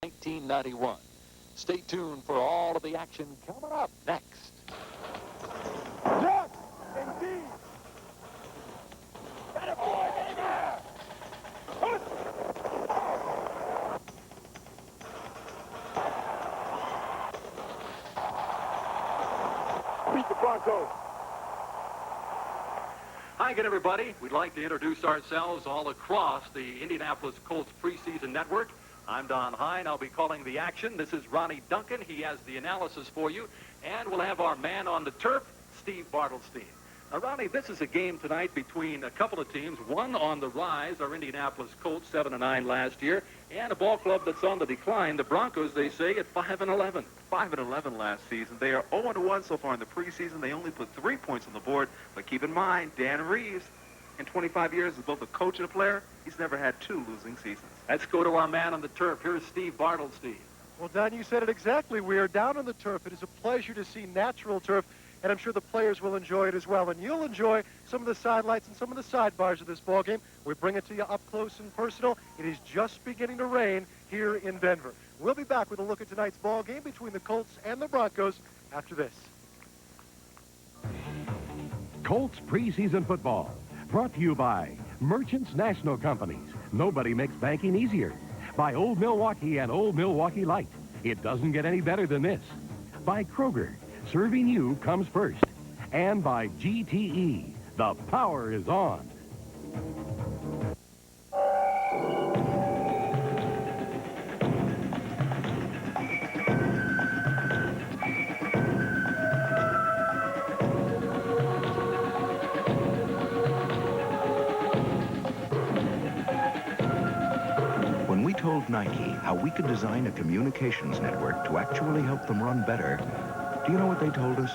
1991. Stay tuned for all of the action coming up next. Yes, indeed. That a boy, baby! Beat the Broncos. Hi again, everybody. We'd like to introduce ourselves all across the Indianapolis Colts preseason network. I'm Don Hine. I'll be calling the action. This is Ronnie Duncan. He has the analysis for you. And we'll have our man on the turf, Steve Bartlestein. Now, Ronnie, this is a game tonight between a couple of teams. One on the rise, our Indianapolis Colts, 7-9 last year, and a ball club that's on the decline, the Broncos, they say, at 5-11. 5-11 last season. They are 0-1 so far in the preseason. They only put 3 points on the board. But keep in mind, Dan Reeves, in 25 years as both a coach and a player, he's never had 2 losing seasons. Let's go to our man on the turf. Here's Steve Bartlestein. Well, Don, you said it exactly. We are down on the turf. It is a pleasure to see natural turf, and I'm sure the players will enjoy it as well. And you'll enjoy some of the sidelights and some of the sidebars of this ball game. We bring it to you up close and personal. It is just beginning to rain here in Denver. We'll be back with a look at tonight's ball game between the Colts and the Broncos after this. Colts preseason football, brought to you by Merchants National Companies. Nobody makes banking easier. By Old Milwaukee and Old Milwaukee Light. It doesn't get any better than this. By Kroger. Serving you comes first. And by GTE. The power is on. When we told Nike how we could design a communications network to actually help them run better, do you know what they told us?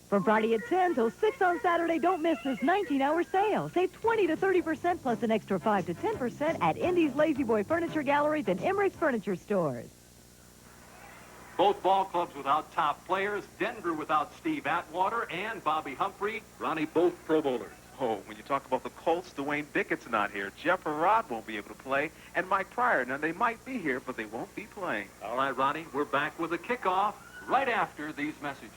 From Friday at 10 till 6 on Saturday, don't miss this 19-hour sale. Save 20 to 30% plus an extra 5 to 10% at Indy's Lazy Boy Furniture Galleries and Emmerich's Furniture Stores. Both ball clubs without top players. Denver without Steve Atwater and Bobby Humphrey. Ronnie, both Pro Bowlers. Oh, when you talk about the Colts, Dwayne Bickett's not here. Jeff Arad won't be able to play, and Mike Pryor. Now, they might be here, but they won't be playing. All right, Ronnie, we're back with a kickoff right after these messages.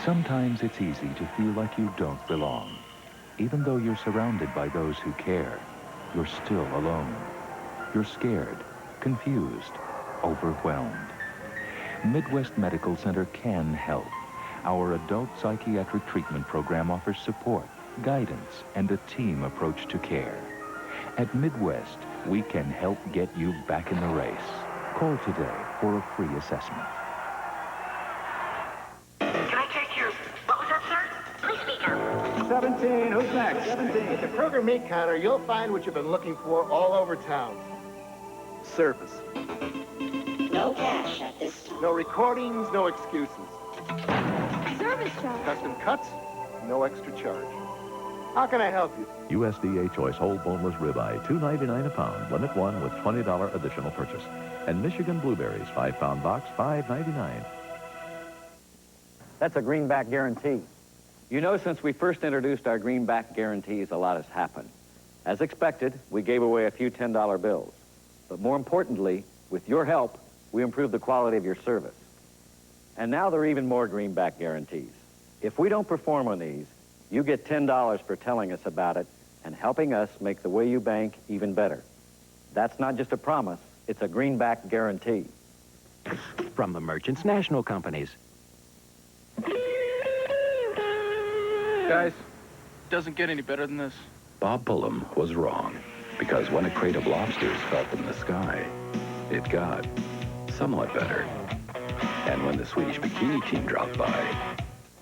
Sometimes it's easy to feel like you don't belong. Even though you're surrounded by those who care, you're still alone. You're scared, confused, overwhelmed. Midwest Medical Center can help. Our adult psychiatric treatment program offers support, guidance, and a team approach to care. At Midwest, we can help get you back in the race. Call today for a free assessment. Can I take your... What was that, sir? Please speak up. 17, who's next? 17. At the Kroger meat counter, you'll find what you've been looking for all over town. Service. No cash at this time. No recordings, no excuses. Service charge. Custom cuts, no extra charge. How can I help you? USDA Choice Whole Boneless Ribeye, $2.99 a pound. Limit 1 with $20 additional purchase. And Michigan Blueberries, 5-pound box, $5.99. That's a greenback guarantee. You know, since we first introduced our greenback guarantees, a lot has happened. As expected, we gave away a few $10 bills. But more importantly, with your help, we improved the quality of your service. And now there are even more greenback guarantees. If we don't perform on these, you get $10 for telling us about it and helping us make the way you bank even better. That's not just a promise, it's a greenback guarantee. From the Merchants National Companies. Guys, doesn't get any better than this. Bob Pullum was wrong, because when a crate of lobsters fell from the sky, it got somewhat better. And when the Swedish bikini team dropped by,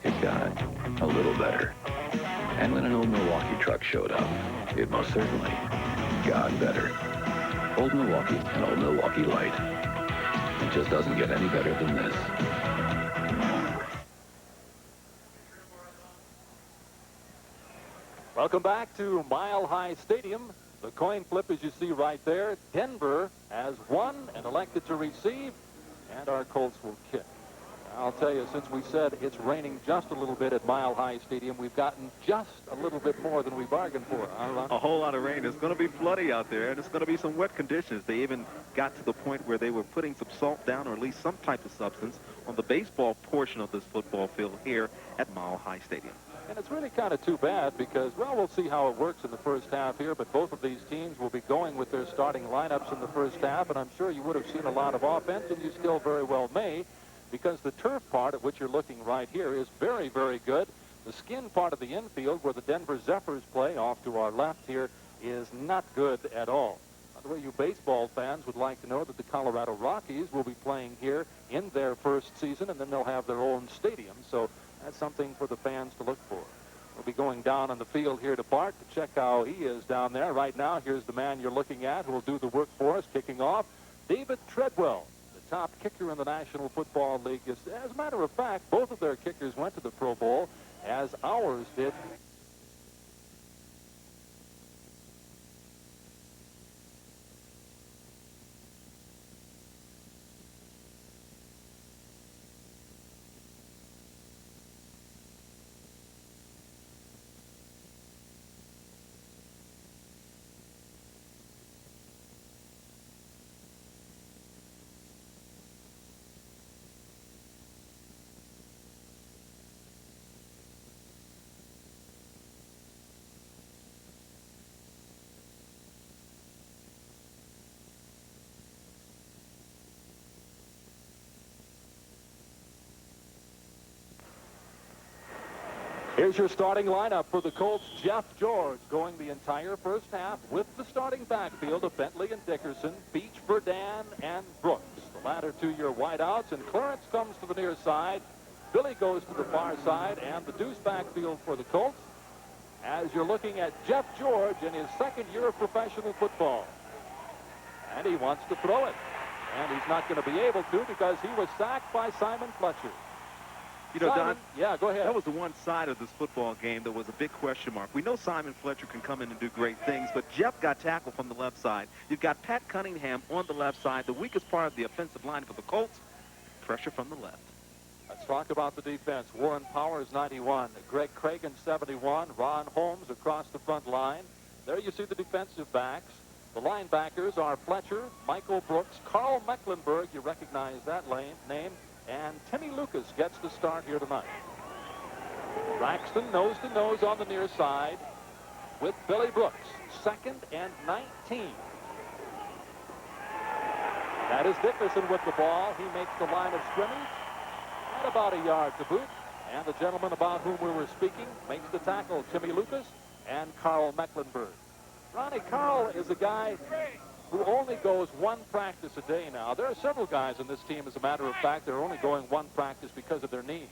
it got a little better. And when an old Milwaukee truck showed up, it most certainly got better. Old Milwaukee and Old Milwaukee Light. It just doesn't get any better than this. Welcome back to Mile High Stadium. The coin flip, as you see right there, Denver has won and elected to receive, and our Colts will kick. I'll tell you, since we said it's raining just a little bit at Mile High Stadium, we've gotten just a little bit more than we bargained for. A whole lot of rain. There's going to be flooding out there, and it's going to be some wet conditions. They even got to the point where they were putting some salt down, or at least some type of substance, on the baseball portion of this football field here at Mile High Stadium. And it's really kind of too bad because, well, we'll see how it works in the first half here, but both of these teams will be going with their starting lineups in the first half, and I'm sure you would have seen a lot of offense, and you still very well may, because the turf part at which you're looking right here is very, very good. The skin part of the infield where the Denver Zephyrs play off to our left here is not good at all. By the way, you baseball fans would like to know that the Colorado Rockies will be playing here in their first season, and then they'll have their own stadium, so that's something for the fans to look for. We'll be going down on the field here to Bart to check how he is down there. Right now, here's the man you're looking at who will do the work for us, kicking off, David Treadwell, the top kicker in the National Football League. As a matter of fact, both of their kickers went to the Pro Bowl, as ours did. Here's your starting lineup for the Colts. Jeff George going the entire first half with the starting backfield of Bentley and Dickerson, Beach, Verdun, and Brooks. The latter two your wideouts, and Clarence comes to the near side. Billy goes to the far side, and the deuce backfield for the Colts as you're looking at Jeff George in his second year of professional football. And he wants to throw it. And he's not going to be able to because he was sacked by Simon Fletcher. You know, Simon, Don, yeah, go ahead. That was the one side of this football game that was a big question mark. We know Simon Fletcher can come in and do great things, but Jeff got tackled from the left side. You've got Pat Cunningham on the left side, the weakest part of the offensive line for the Colts. Pressure from the left. Let's talk about the defense. Warren Powers, 91. Greg Cragen, 71. Ron Holmes across the front line. There you see the defensive backs. The linebackers are Fletcher, Michael Brooks, Carl Mecklenburg. You recognize that name. And Timmy Lucas gets the start here tonight. Braxton nose to nose on the near side with Billy Brooks. 2nd and 19. That is Dickerson with the ball. He makes the line of scrimmage at about a yard to boot. And the gentleman about whom we were speaking makes the tackle, Timmy Lucas and Carl Mecklenburg. Ronnie, Carl is a guy who only goes one practice a day now. There are several guys in this team, as a matter of fact, that are only going one practice because of their knee.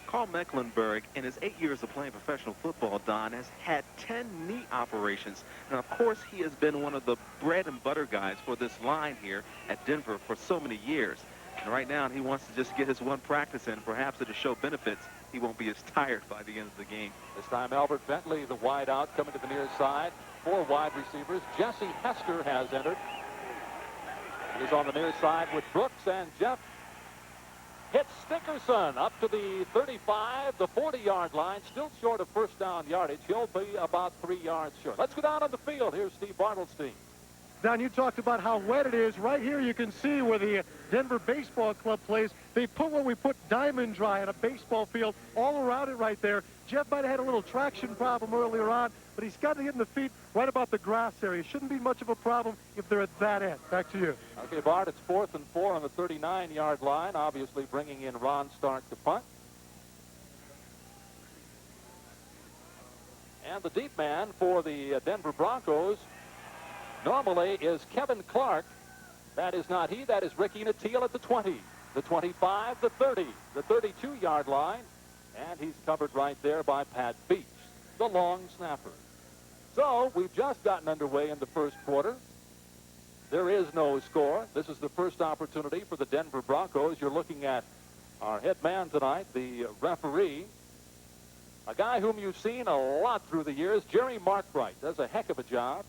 Carl Mecklenburg, in his 8 years of playing professional football, Don, has had 10 knee operations. And, of course, he has been one of the bread and butter guys for this line here at Denver for so many years. And right now, he wants to just get his one practice in. Perhaps it'll show benefits. He won't be as tired by the end of the game. This time, Albert Bentley, the wide out, coming to the near side. 4 wide receivers. Jesse Hester has entered. He's on the near side with Brooks, and Jeff hits Dickerson up to the 35, the 40-yard line, still short of first down yardage. He'll be about 3 yards short. Let's go down on the field. Here's Steve Bartelstein. Don, you talked about how wet it is. Right here you can see where the Denver Baseball Club plays. They put what we put diamond dry on a baseball field all around it right there. Jeff might have had a little traction problem earlier on, but he's got to get in the feet right about the grass area. Shouldn't be much of a problem if they're at that end. Back to you. Okay, Bart, it's 4th and 4 on the 39-yard line, obviously bringing in Ron Stark to punt. And the deep man for the Denver Broncos normally is Kevin Clark. That is not he. That is Ricky Nattiel at the 20, the 25, the 30, the 32-yard line. And he's covered right there by Pat Beach, the long snapper. So we've just gotten underway in the first quarter. There is no score. This is the first opportunity for the Denver Broncos. You're looking at our head man tonight, the referee, a guy whom you've seen a lot through the years, Jerry Markbright. Does a heck of a job.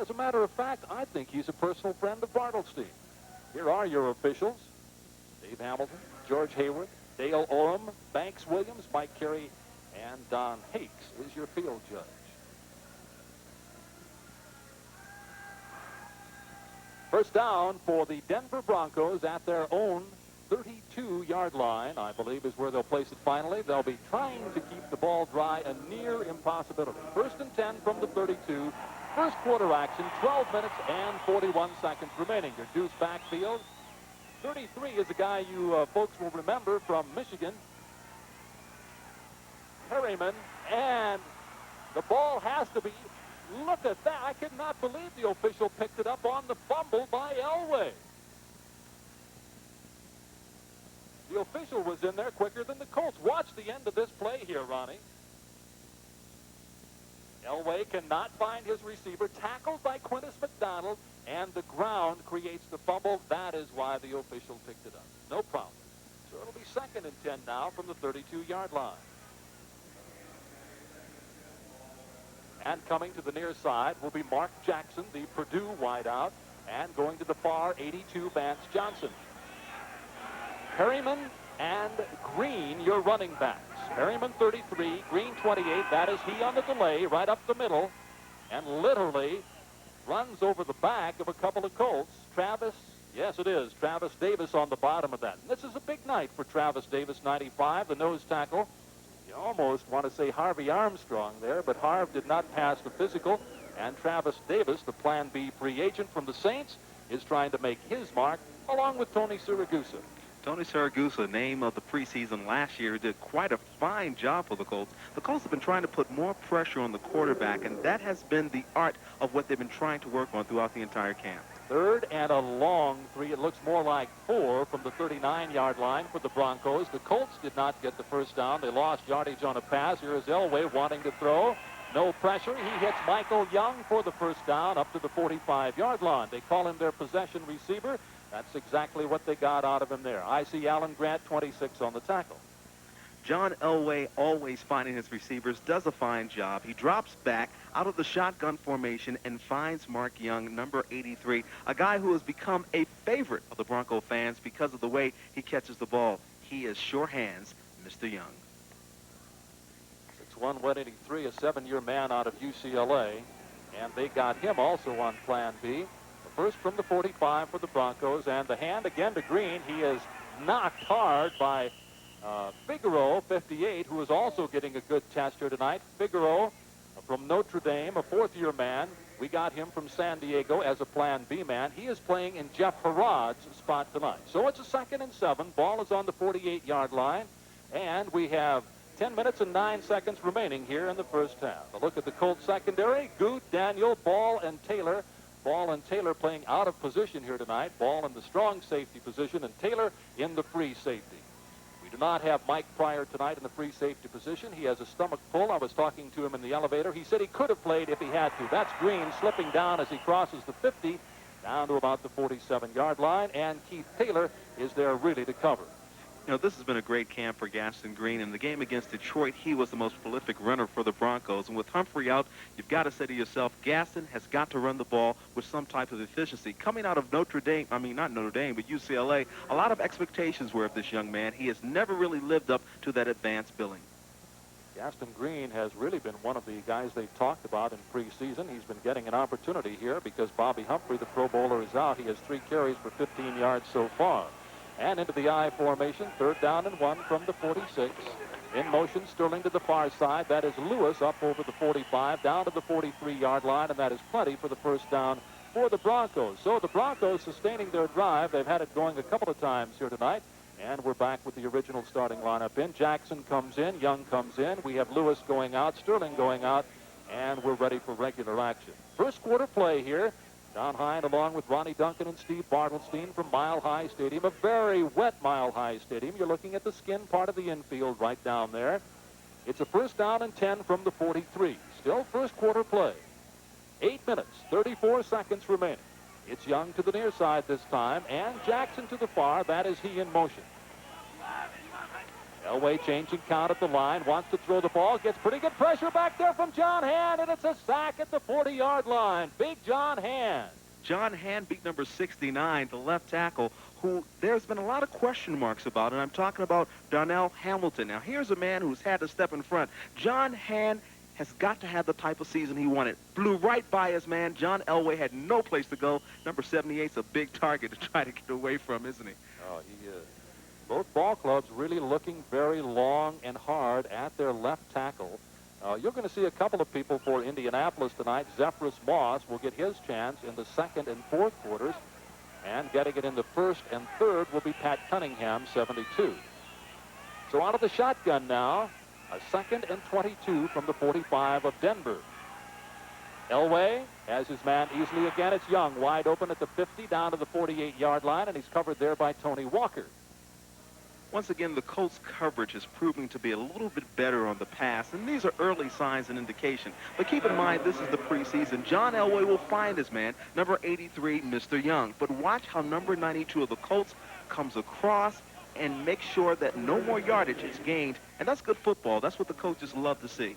As a matter of fact, I think he's a personal friend of Bartelstein. Here are your officials: Dave Hamilton, George Hayward, Dale Orem, Banks Williams, Mike Carey, and Don Hakes is your field judge. First down for the Denver Broncos at their own 32-yard line, I believe, is where they'll place it finally. They'll be trying to keep the ball dry, a near impossibility. First and 10 from the 32. First quarter action, 12 minutes and 41 seconds remaining. Your deuce backfield. 33 is a guy you folks will remember from Michigan. Perryman, and the ball has to be, look at that. I could not believe the official picked it up on the fumble by Elway. The official was in there quicker than the Colts. Watch the end of this play here, Ronnie. Elway cannot find his receiver, tackled by Quintus McDonald, and the ground creates the fumble. That is why the official picked it up. No problem. So it'll be second and 10 now from the 32-yard line. And coming to the near side will be Mark Jackson, the Purdue wideout, and going to the far 82, Vance Johnson. Perryman and Green, your running backs. Perryman 33, Green 28. That is he on the delay, right up the middle, and literally runs over the back of a couple of Colts. Travis, yes it is, Travis Davis on the bottom of that. And this is a big night for Travis Davis, 95, the nose tackle. You almost want to say Harvey Armstrong there, but Harv did not pass the physical, and Travis Davis, the Plan B free agent from the Saints, is trying to make his mark along with Tony Siragusa. Tony Siragusa, name of the preseason last year, did quite a fine job for the Colts. The Colts have been trying to put more pressure on the quarterback, and that has been the art of what they've been trying to work on throughout the entire camp. Third and a long 3. It looks more like 4 from the 39-yard line for the Broncos. The Colts did not get the first down. They lost yardage on a pass. Here is Elway wanting to throw. No pressure. He hits Michael Young for the first down up to the 45-yard line. They call him their possession receiver. That's exactly what they got out of him there. I see Alan Grant, 26, on the tackle. John Elway, always finding his receivers, does a fine job. He drops back out of the shotgun formation and finds Mark Young, number 83, a guy who has become a favorite of the Bronco fans because of the way he catches the ball. He is sure hands, Mr. Young. 6'1", 183, a 7-year man out of UCLA, and they got him also on Plan B. First from the 45 for the Broncos, and the hand again to Green. He is knocked hard by Figaro, 58, who is also getting a good test here tonight. Figaro from Notre Dame, a 4th-year man. We got him from San Diego as a Plan B man. He is playing in Jeff Harrod's spot tonight. So it's a 2nd and 7. Ball is on the 48-yard line, and we have 10 minutes and 9 seconds remaining here in the first half. A look at the Colts secondary. Goot, Daniel, Ball, and Taylor. Ball and Taylor playing out of position here tonight. Ball in the strong safety position and Taylor in the free safety. We do not have Mike Pryor tonight in the free safety position. He has a stomach pull. I was talking to him in the elevator. He said he could have played if he had to. That's Green slipping down as he crosses the 50 down to about the 47-yard line, and Keith Taylor is there really to cover. You know, this has been a great camp for Gaston Green. In the game against Detroit, he was the most prolific runner for the Broncos. And with Humphrey out, you've got to say to yourself, Gaston has got to run the ball with some type of efficiency. Coming out of Notre Dame, I mean, not Notre Dame, but UCLA, a lot of expectations were of this young man. He has never really lived up to that advanced billing. Gaston Green has really been one of the guys they've talked about in preseason. He's been getting an opportunity here because Bobby Humphrey, the Pro Bowler, is out. He has 3 carries for 15 yards so far. And into the I formation, 3rd down and 1 from the 46. In motion, Sterling to the far side. That is Lewis up over the 45, down to the 43-yard line, and that is plenty for the first down for the Broncos. So the Broncos sustaining their drive. They've had it going a couple of times here tonight, and we're back with the original starting lineup in. Jackson comes in, Young comes in. We have Lewis going out, Sterling going out, and we're ready for regular action. First quarter play here. Don Hine along with Ronnie Duncan and Steve Bartelstein from Mile High Stadium, a very wet Mile High Stadium. You're looking at the skin part of the infield right down there. It's a first down and 10 from the 43. Still first quarter play. 8 minutes, 34 seconds remaining. It's Young to the near side this time, and Jackson to the far. That is he in motion. Elway changing count at the line, wants to throw the ball, gets pretty good pressure back there from John Hand, and it's a sack at the 40-yard line. Big John Hand. John Hand beat number 69, the left tackle, who there's been a lot of question marks about, and I'm talking about Darnell Hamilton. Now, here's a man who's had to step in front. John Hand has got to have the type of season he wanted. Flew right by his man. John Elway had no place to go. Number 78's a big target to try to get away from, isn't he? Oh, he is. Both ball clubs really looking very long and hard at their left tackle. You're going to see a couple of people for Indianapolis tonight. Zephyrus Moss will get his chance in the second and fourth quarters. And getting it in the first and third will be Pat Cunningham, 72. So out of the shotgun now, a second and 22 from the 45 of Denver. Elway has his man easily again. It's Young wide open at the 50 down to the 48-yard line, and he's covered there by Tony Walker. Once again, the Colts' coverage is proving to be a little bit better on the pass, and these are early signs and indication. But keep in mind, this is the preseason. John Elway will find his man, number 83, Mr. Young. But watch how number 92 of the Colts comes across and makes sure that no more yardage is gained. And that's good football. That's what the coaches love to see.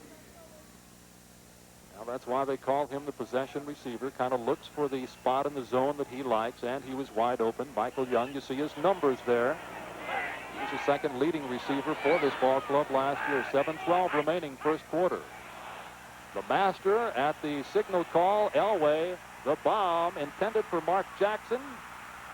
Now, that's why they call him the possession receiver. Kind of looks for the spot in the zone that he likes, and he was wide open. Michael Young, you see his numbers there. He's the second leading receiver for this ball club last year. 7:12 remaining first quarter. The master at the signal call. Elway, the bomb intended for Mark Jackson,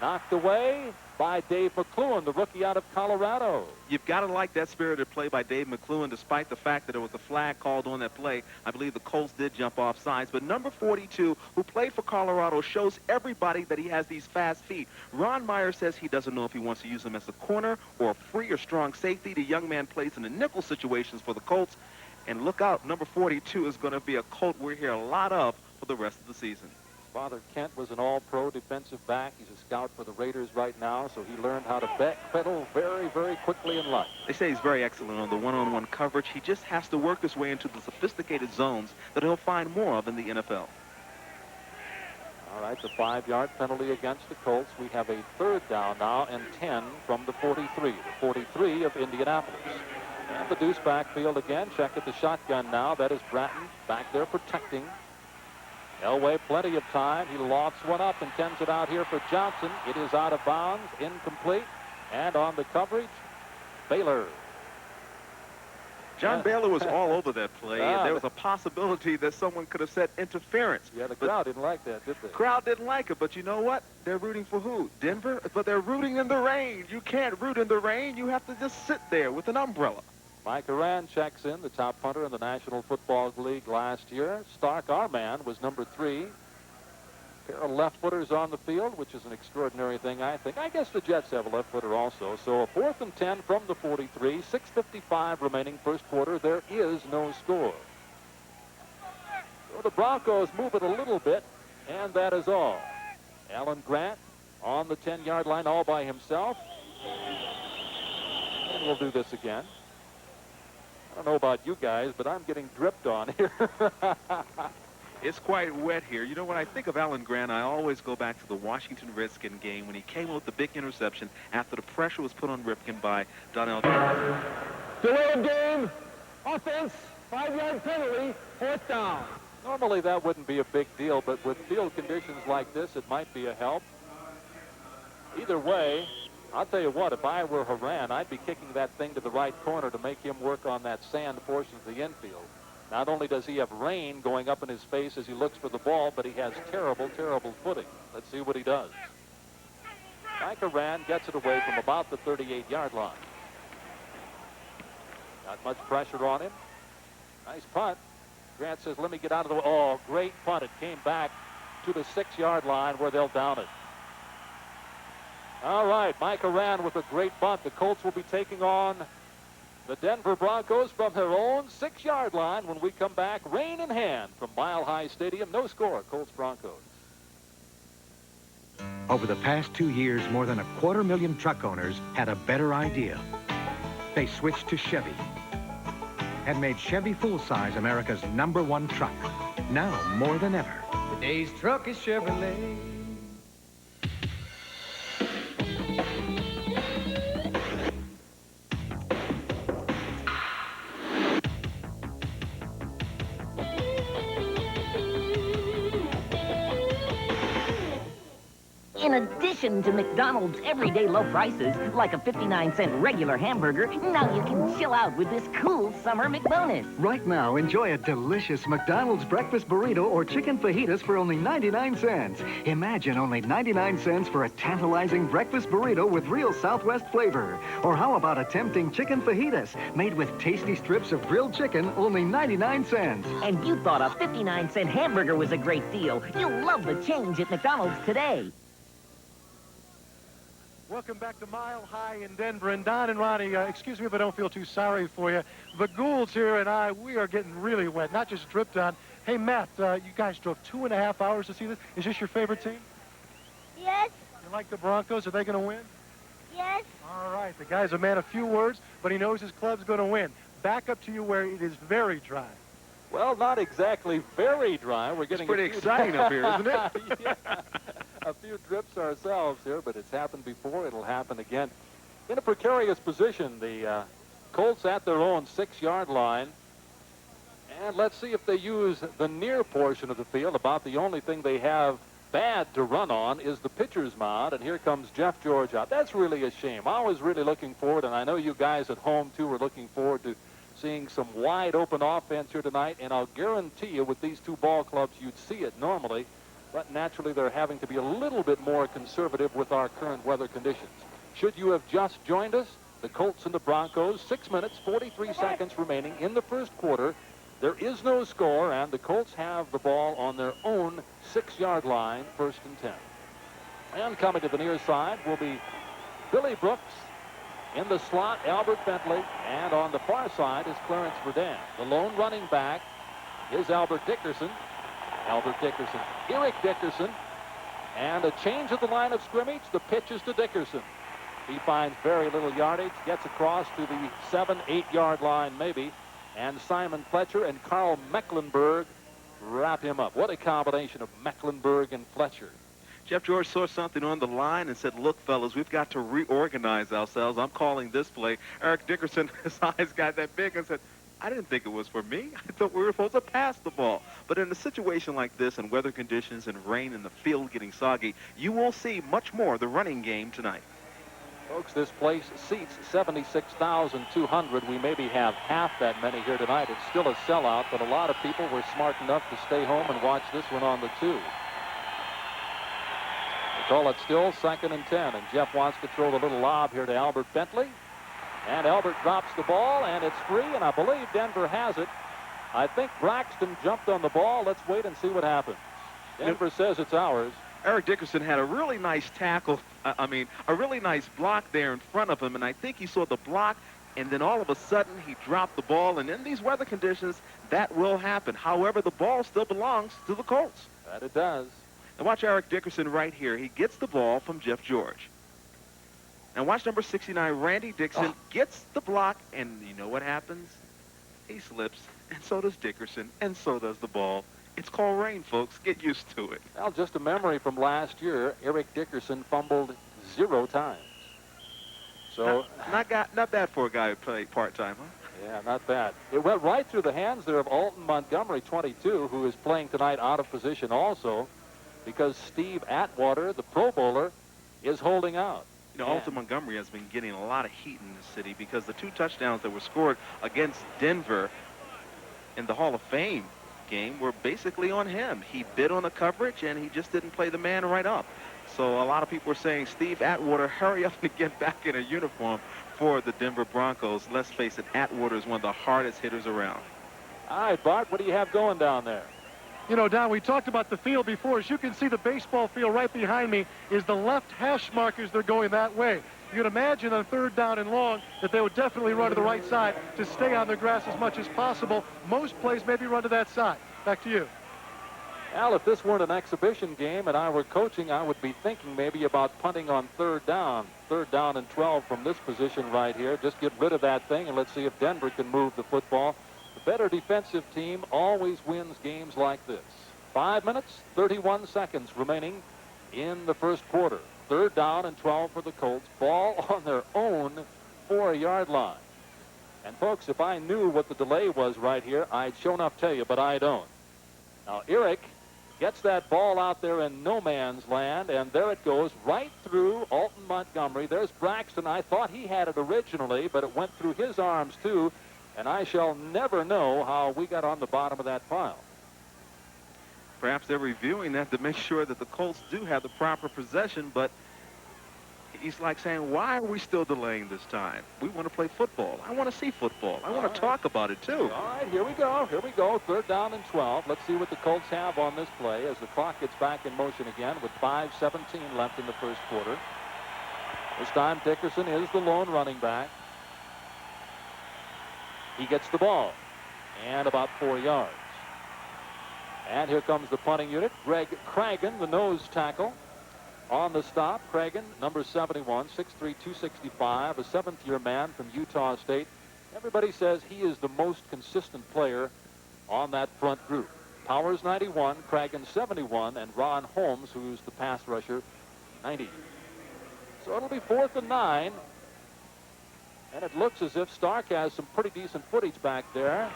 knocked away by Dave McCluen, the rookie out of Colorado. You've got to like that spirited play by Dave McCluen, despite the fact that there was a flag called on that play. I believe the Colts did jump off sides, but number 42, who played for Colorado, shows everybody that he has these fast feet. Ron Meyer says he doesn't know if he wants to use him as a corner or a free or strong safety. The young man plays in the nickel situations for the Colts. And look out, number 42 is going to be a Colt we'll hear a lot of for the rest of the season. Father Kent was an all-pro defensive back. He's a scout for the Raiders right now, so he learned how to pedal very, very quickly in life. They say he's very excellent on the one-on-one coverage. He just has to work his way into the sophisticated zones that he'll find more of in the NFL. All right, the 5-yard penalty against the Colts. We have a third down now and 10 from the 43, the 43 of Indianapolis. And the deuce backfield again. Check at the shotgun now. That is Bratton back there protecting. Elway, plenty of time. He lofts one up and sends it out here for Johnson. It is out of bounds, incomplete, and on the coverage, Baylor. John Baylor was all over that play. And there was a possibility that someone could have said interference. Yeah, the crowd didn't like that, did they? The crowd didn't like it, but you know what? They're rooting for who? Denver? But they're rooting in the rain. You can't root in the rain. You have to just sit there with an umbrella. Mike Aran checks in, the top punter in the National Football League last year. Stark, our man, was number 3. Pair of left-footers on the field, which is an extraordinary thing, I think. I guess the Jets have a left-footer also. So a 4th and 10 from the 43, 6:55 remaining first quarter. There is no score. So the Broncos move it a little bit, and that is all. Alan Grant on the 10-yard line all by himself. And we'll do this again. I don't know about you guys, but I'm getting dripped on here. It's quite wet here. You know, when I think of Alan Grant, I always go back to the Washington Redskin game when he came up with the big interception after the pressure was put on Ripken by Donnell. Delay of game, offense, 5-yard penalty, 4th down. Normally that wouldn't be a big deal, but with field conditions like this, it might be a help. Either way, I'll tell you what, if I were Haran, I'd be kicking that thing to the right corner to make him work on that sand portion of the infield. Not only does he have rain going up in his face as he looks for the ball, but he has terrible, terrible footing. Let's see what he does. Mike Haran gets it away from about the 38-yard line. Not much pressure on him. Nice punt. Grant says, let me get out of the way. Oh, great punt. It came back to the 6-yard line where they'll down it. All right, Mike Haran with a great bunt. The Colts will be taking on the Denver Broncos from their own 6-yard line when we come back, rain in hand from Mile High Stadium. No score, Colts Broncos. Over the past 2 years, more than 250,000 truck owners had a better idea. They switched to Chevy and made Chevy full-size America's #1 truck. Now, more than ever. Today's truck is Chevrolet. In addition to McDonald's everyday low prices, like a 59-cent regular hamburger, now you can chill out with this cool summer McBonus. Right now, enjoy a delicious McDonald's breakfast burrito or chicken fajitas for only 99 cents. Imagine only 99 cents for a tantalizing breakfast burrito with real Southwest flavor. Or how about a tempting chicken fajitas made with tasty strips of grilled chicken, only 99 cents. And you thought a 59-cent hamburger was a great deal. You'll love the change at McDonald's today. Welcome back to Mile High in Denver. And Don and Ronnie, excuse me if I don't feel too sorry for you. The Goulds here and I, we are getting really wet, not just dripped on. Hey, Matt, you guys drove 2.5 hours to see this. Is this your favorite team? Yes. You like the Broncos? Are they going to win? Yes. All right. The guy's a man of few words, but he knows his club's going to win. Back up to you where it is very dry. Well, not exactly very dry. We're getting pretty exciting up here, isn't it? Yeah. A few drips ourselves here, but it's happened before. It'll happen again. In a precarious position, the Colts at their own 6-yard line. And let's see if they use the near portion of the field. About the only thing they have bad to run on is the pitcher's mound. And here comes Jeff George out. That's really a shame. I was really looking forward, and I know you guys at home, too, were looking forward to seeing some wide-open offense here tonight. And I'll guarantee you with these two ball clubs, you'd see it normally. But naturally, they're having to be a little bit more conservative with our current weather conditions. Should you have just joined us, the Colts and the Broncos, 6 minutes, 43 seconds remaining in the first quarter. There is no score, and the Colts have the ball on their own 6-yard line, 1st and 10. And coming to the near side will be Billy Brooks. In the slot, Albert Bentley. And on the far side is Clarence Verdun. The lone running back is Albert Dickerson. Eric Dickerson, and a change of the line of scrimmage. The pitch is to Dickerson. He finds very little yardage, gets across to the 7-8 line maybe, and Simon Fletcher and Carl Mecklenburg wrap him up. What a combination of Mecklenburg and Fletcher. Jeff George saw something on the line and said, look, fellas, we've got to reorganize ourselves. I'm calling this play. Eric Dickerson, his eyes got that big and said, I didn't think it was for me. I thought we were supposed to pass the ball. But in a situation like this and weather conditions and rain and the field getting soggy, you will see much more of the running game tonight. Folks, this place seats 76,200. We maybe have half that many here tonight. It's still a sellout, but a lot of people were smart enough to stay home and watch this one on the 2. They call it still 2nd and 10, and Jeff wants to throw the little lob here to Albert Bentley. And Albert drops the ball, and it's free, and I believe Denver has it. I think Braxton jumped on the ball. Let's wait and see what happens. Denver says it's ours. Eric Dickerson had a really nice tackle, a really nice block there in front of him, and I think he saw the block, and then all of a sudden he dropped the ball, and in these weather conditions, that will happen. However, the ball still belongs to the Colts. That it does. And watch Eric Dickerson right here. He gets the ball from Jeff George. And watch number 69, Randy Dixon, gets the block, and you know what happens? He slips, and so does Dickerson, and so does the ball. It's called rain, folks. Get used to it. Well, just a memory from last year, Eric Dickerson fumbled 0 times. So not bad for a guy who played part-time, huh? Yeah, not bad. It went right through the hands there of Alton Montgomery, 22, who is playing tonight out of position also, because Steve Atwater, the Pro Bowler, is holding out. You know, Alton Montgomery has been getting a lot of heat in the city because the 2 touchdowns that were scored against Denver in the Hall of Fame game were basically on him. He bid on the coverage, and he just didn't play the man right up. So a lot of people are saying, Steve Atwater, hurry up and get back in a uniform for the Denver Broncos. Let's face it, Atwater is one of the hardest hitters around. All right, Bart, what do you have going down there? You know, Don, we talked about the field before. As you can see, the baseball field right behind me is the left hash markers. They're going that way. You can imagine on 3rd down and long that they would definitely run to the right side to stay on their grass as much as possible. Most plays maybe run to that side. Back to you. Al, if this weren't an exhibition game and I were coaching, I would be thinking maybe about punting on 3rd down. 3rd down and 12 from this position right here. Just get rid of that thing and let's see if Denver can move the football. The better defensive team always wins games like this. 5 minutes, 31 seconds remaining in the first quarter. 3rd down and 12 for the Colts. Ball on their own 4-yard line. And folks, if I knew what the delay was right here, I'd sure enough tell you, but I don't. Now, Eric Gets that ball out there in no man's land, and there it goes right through Alton Montgomery. There's Braxton. I thought he had it originally, but it went through his arms too, and I shall never know how we got on the bottom of that pile. Perhaps they're reviewing that to make sure that the Colts do have the proper possession, but he's like saying, why are we still delaying this time? We want to play football. I want to see football. I want to talk about it, too. All right, here we go. Here we go. 3rd down and 12. Let's see what the Colts have on this play as the clock gets back in motion again with 5:17 left in the first quarter. This time, Dickerson is the lone running back. He gets the ball and about 4 yards. And here comes the punting unit. Greg Cragen, the nose tackle. On the stop, Cragen, number 71, 6'3", 265, a 7th-year man from Utah State. Everybody says he is the most consistent player on that front group. Powers, 91, Cragen, 71, and Ron Holmes, who's the pass rusher, 90. So it'll be 4th and 9. And it looks as if Stark has some pretty decent footage back there.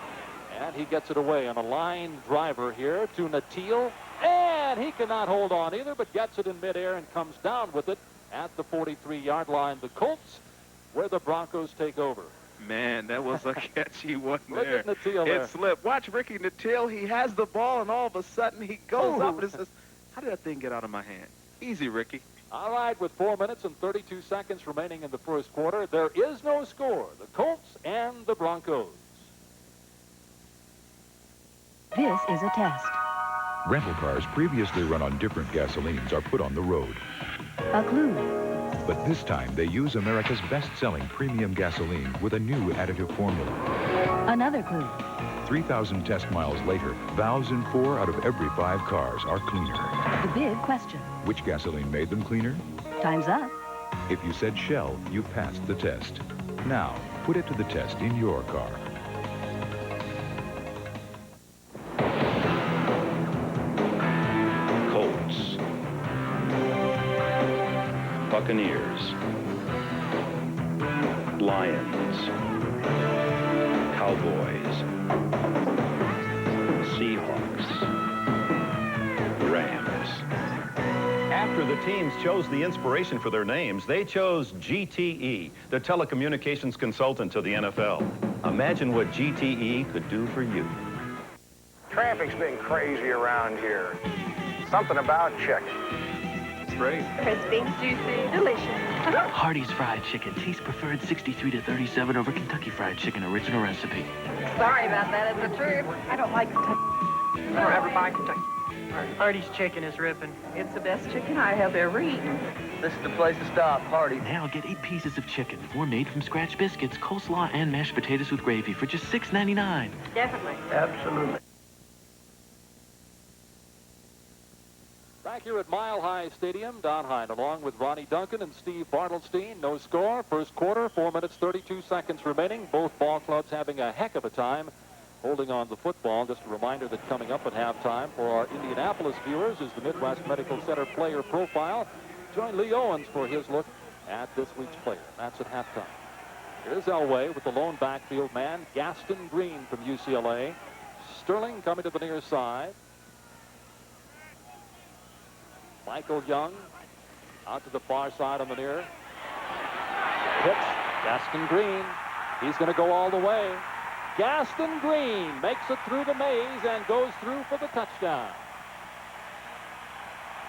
And he gets it away on a line driver here to Natil. And he cannot hold on either, but gets it in midair and comes down with it at the 43-yard line. The Colts, where the Broncos take over. Man, that was a catchy one there. Look at Natil there. It slipped. Watch Ricky Natil. He has the ball, and all of a sudden he goes up and it says, how did that thing get out of my hand? Easy, Ricky. All right, with 4 minutes and 32 seconds remaining in the first quarter, there is no score. The Colts and the Broncos. This is a test. Rental cars previously run on different gasolines are put on the road. A clue. But this time they use America's best-selling premium gasoline with a new additive formula. Another clue. 3,000 test miles later, valves in 4 out of every 5 cars are cleaner. The big question. Which gasoline made them cleaner? Time's up. If you said Shell, you passed the test. Now, put it to the test in your car. Colts. Buccaneers. Lions. Cowboys. Seahawks. Rams. After the teams chose the inspiration for their names, they chose GTE, the telecommunications consultant to the NFL. Imagine what GTE could do for you. Traffic's been crazy around here. Something about chicken. It's great. Crispy, juicy, delicious. Hardee's Fried Chicken. Taste preferred 63 to 37 over Kentucky Fried Chicken original recipe. Sorry about that. It's the truth. I don't like Kentucky. I don't ever buy Kentucky. Hardee's chicken is ripping. It's the best chicken I have ever eaten. This is the place to stop, Hardee's. Now get 8 pieces of chicken, 4 made from scratch biscuits, coleslaw, and mashed potatoes with gravy for just $6.99. Definitely. Absolutely. Back here at Mile High Stadium, Don Hine along with Ronnie Duncan and Steve Bartelstein. No score. First quarter, 4 minutes, 32 seconds remaining. Both ball clubs having a heck of a time holding on the football. Just a reminder that coming up at halftime for our Indianapolis viewers is the Midwest Medical Center player profile. Join Lee Owens for his look at this week's player. That's at halftime. Here's Elway with the lone backfield man, Gaston Green from UCLA. Sterling coming to the near side. Michael Young out to the far side on the near. Pitch, Gaston Green. He's going to go all the way. Gaston Green makes it through the maze and goes through for the touchdown.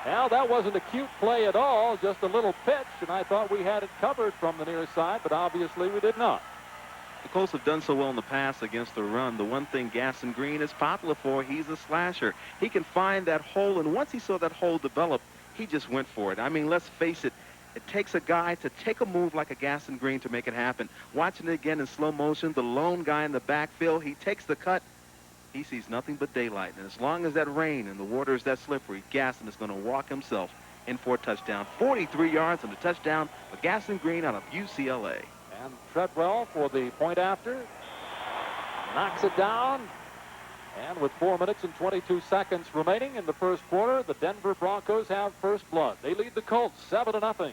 Now, that wasn't a cute play at all, just a little pitch, and I thought we had it covered from the near side, but obviously we did not. The Colts have done so well in the pass against the run. The one thing Gaston Green is popular for, he's a slasher. He can find that hole, and once he saw that hole develop, he just went for it. I mean, let's face it, it takes a guy to take a move like a Gaston Green to make it happen. Watching it again in slow motion, the lone guy in the backfield, he takes the cut. He sees nothing but daylight, and as long as that rain and the water is that slippery, Gaston is going to walk himself in for a touchdown. 43 yards and a touchdown for Gaston Green out of UCLA. And Treadwell for the point after. Knocks it down. And with 4 minutes and 22 seconds remaining in the first quarter, the Denver Broncos have first blood. They lead the Colts 7-0.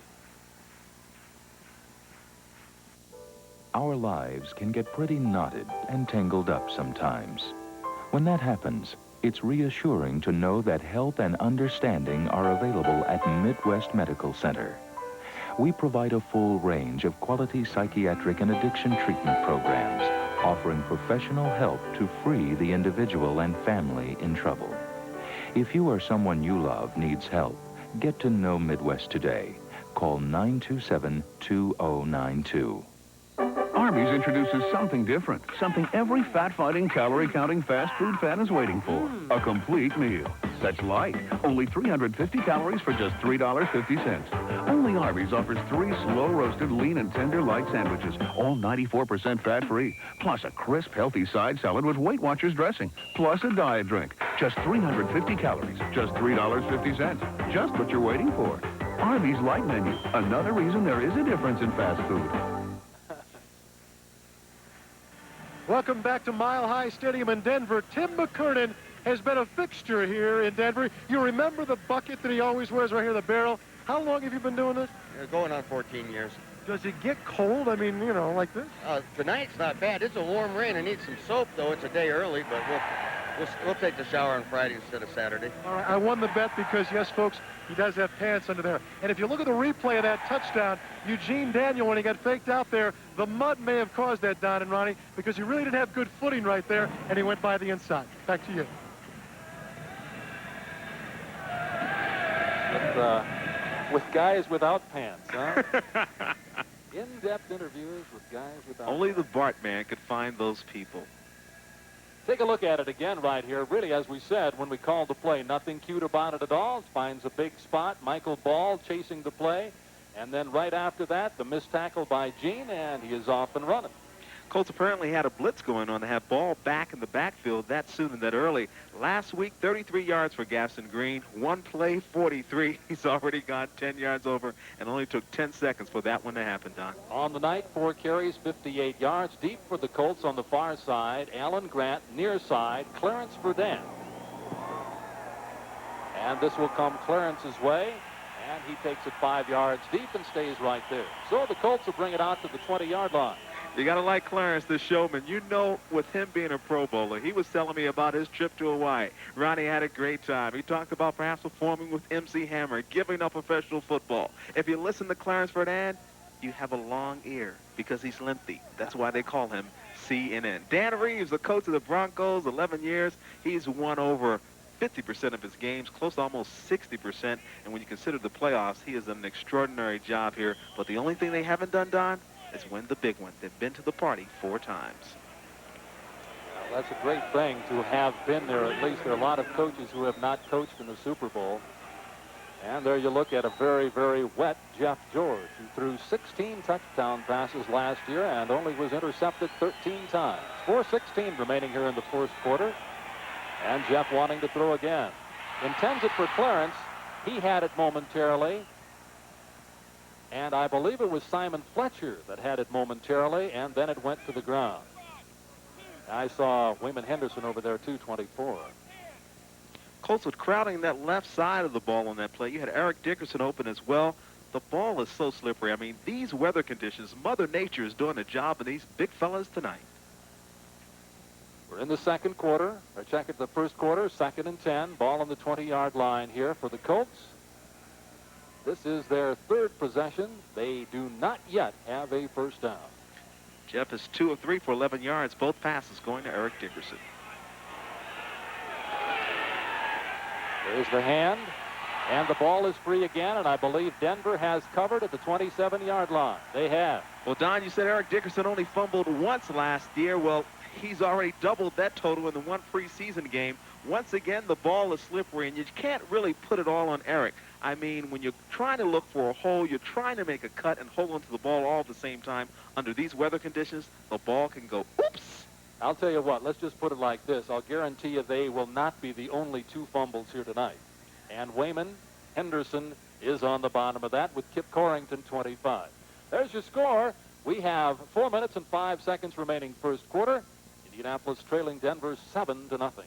Our lives can get pretty knotted and tangled up sometimes. When that happens, It's reassuring to know that help and understanding are available at Midwest Medical Center. We provide a full range of quality psychiatric and addiction treatment programs, offering professional help to free the individual and family in trouble. If you or someone you love needs help, get to know Midwest today. Call 927-2092. Arby's introduces something different, something every fat-fighting, calorie-counting fast food fan is waiting for. A complete meal. That's light. Only 350 calories for just $3.50. Only Arby's offers 3 slow-roasted, lean and tender light sandwiches, all 94% fat-free, plus a crisp, healthy side salad with Weight Watchers dressing, plus a diet drink. Just 350 calories, just $3.50. Just what you're waiting for. Arby's Light Menu. Another reason there is a difference in fast food. Welcome back to Mile High Stadium in Denver. Tim McKernan has been a fixture here in Denver. You remember the bucket that he always wears right here, the barrel? How long have you been doing this? Going on 14 years. Does it get cold? I mean, you know, like this? Tonight's not bad. It's a warm rain. I need some soap, though. It's a day early, but we'll take the shower on Friday instead of Saturday. All right, I won the bet because, yes, folks, he does have pants under there. And if you look at the replay of that touchdown, Eugene Daniel, when he got faked out there, the mud may have caused that, Don and Ronnie, because he really didn't have good footing right there, and he went by the inside. Back to you. With guys without pants, huh? In-depth interviews with guys without Only pants. the Bart man could find those people. Take a look at it again right here. Really, as we said, when we called the play, nothing cute about it at all. Finds a big spot. Michael Ball chasing the play. And then right after that, the missed tackle by Gene, and he is off and running. Colts apparently had a blitz going on to have Ball back in the backfield that soon and that early. Last week, 33 yards for Gaston Green. One play, 43. He's already gone 10 yards over and only took 10 seconds for that one to happen, Don. On the night, 4 carries, 58 yards. Deep for the Colts on the far side. Alan Grant, near side. Clarence Verdun. And this will come Clarence's way. And he takes it 5 yards deep and stays right there. So the Colts will bring it out to the 20-yard line. You got to like Clarence, the showman. You know, with him being a Pro Bowler, he was telling me about his trip to Hawaii. Ronnie had a great time. He talked about perhaps performing with MC Hammer, giving up professional football. If you listen to Clarence Verdun, you have a long ear because he's lengthy. That's why they call him CNN. Dan Reeves, the coach of the Broncos, 11 years. He's won over 50% of his games, close to almost 60%. And when you consider the playoffs, he has done an extraordinary job here. But the only thing they haven't done, Don, is win the big one. They've been to the party 4 times. Well, that's a great thing to have been there. At least there are a lot of coaches who have not coached in the Super Bowl. And there you look at a very, very wet Jeff George, who threw 16 touchdown passes last year and only was intercepted 13 times. 4:16 remaining here in the first quarter. And Jeff wanting to throw again. Intends it for Clarence. He had it momentarily. And I believe it was Simon Fletcher that had it momentarily, and then it went to the ground. I saw Wayman Henderson over there, 224. Colts were crowding that left side of the ball on that play. You had Eric Dickerson open as well. The ball is so slippery. I mean, these weather conditions, Mother Nature is doing a job of these big fellas tonight. We're in the second quarter, or check it the first quarter, 2nd and 10. Ball on the 20-yard line here for the Colts. This is their 3rd possession. They do not yet have a first down. Jeff is 2 of 3 for 11 yards. Both passes going to Eric Dickerson. There's the hand, and the ball is free again, and I believe Denver has covered at the 27-yard line. They have. Well, Don, you said Eric Dickerson only fumbled once last year. Well, he's already doubled that total in the one preseason game. Once again, the ball is slippery, and you can't really put it all on Eric. I mean, when you're trying to look for a hole, you're trying to make a cut and hold onto the ball all at the same time. Under these weather conditions, the ball can go, oops. I'll tell you what, let's just put it like this. I'll guarantee you they will not be the only 2 fumbles here tonight. And Wayman Henderson is on the bottom of that with Kip Corrington, 25. There's your score. We have 4 minutes and 5 seconds remaining first quarter. Indianapolis trailing Denver 7-0.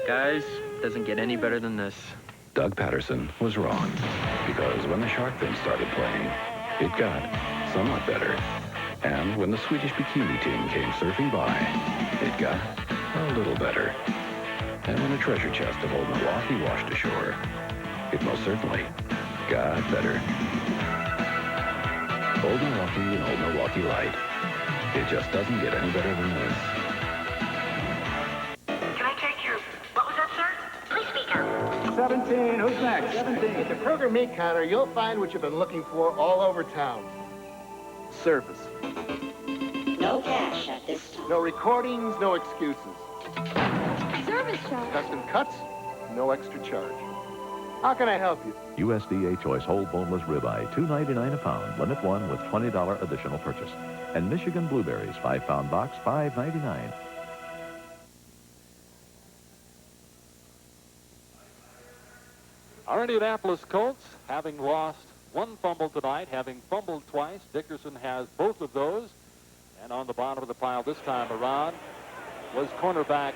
Guys, doesn't get any better than this. Doug Patterson was wrong, because when the shark fin started playing, it got somewhat better. And when the Swedish bikini team came surfing by, it got a a little better. And when a treasure chest of Old Milwaukee washed ashore, it most certainly got better. Old Milwaukee and Old Milwaukee Light. It just doesn't get any better than this. Can I take your... What was that, sir? Please speak up. 17, who's next? 17. At the Kruger meat counter, you'll find what you've been looking for all over town. Service. No cash at this time. No recordings, no excuses. Service charge. Custom cuts, no extra charge. How can I help you? USDA Choice Whole Boneless Ribeye, $2.99 a pound. Limit one with $20 additional purchase. And Michigan Blueberries, 5-pound box, $5.99. Our Indianapolis Colts, having lost one fumble tonight, having fumbled twice. Dickerson has both of those. And on the bottom of the pile this time around was cornerback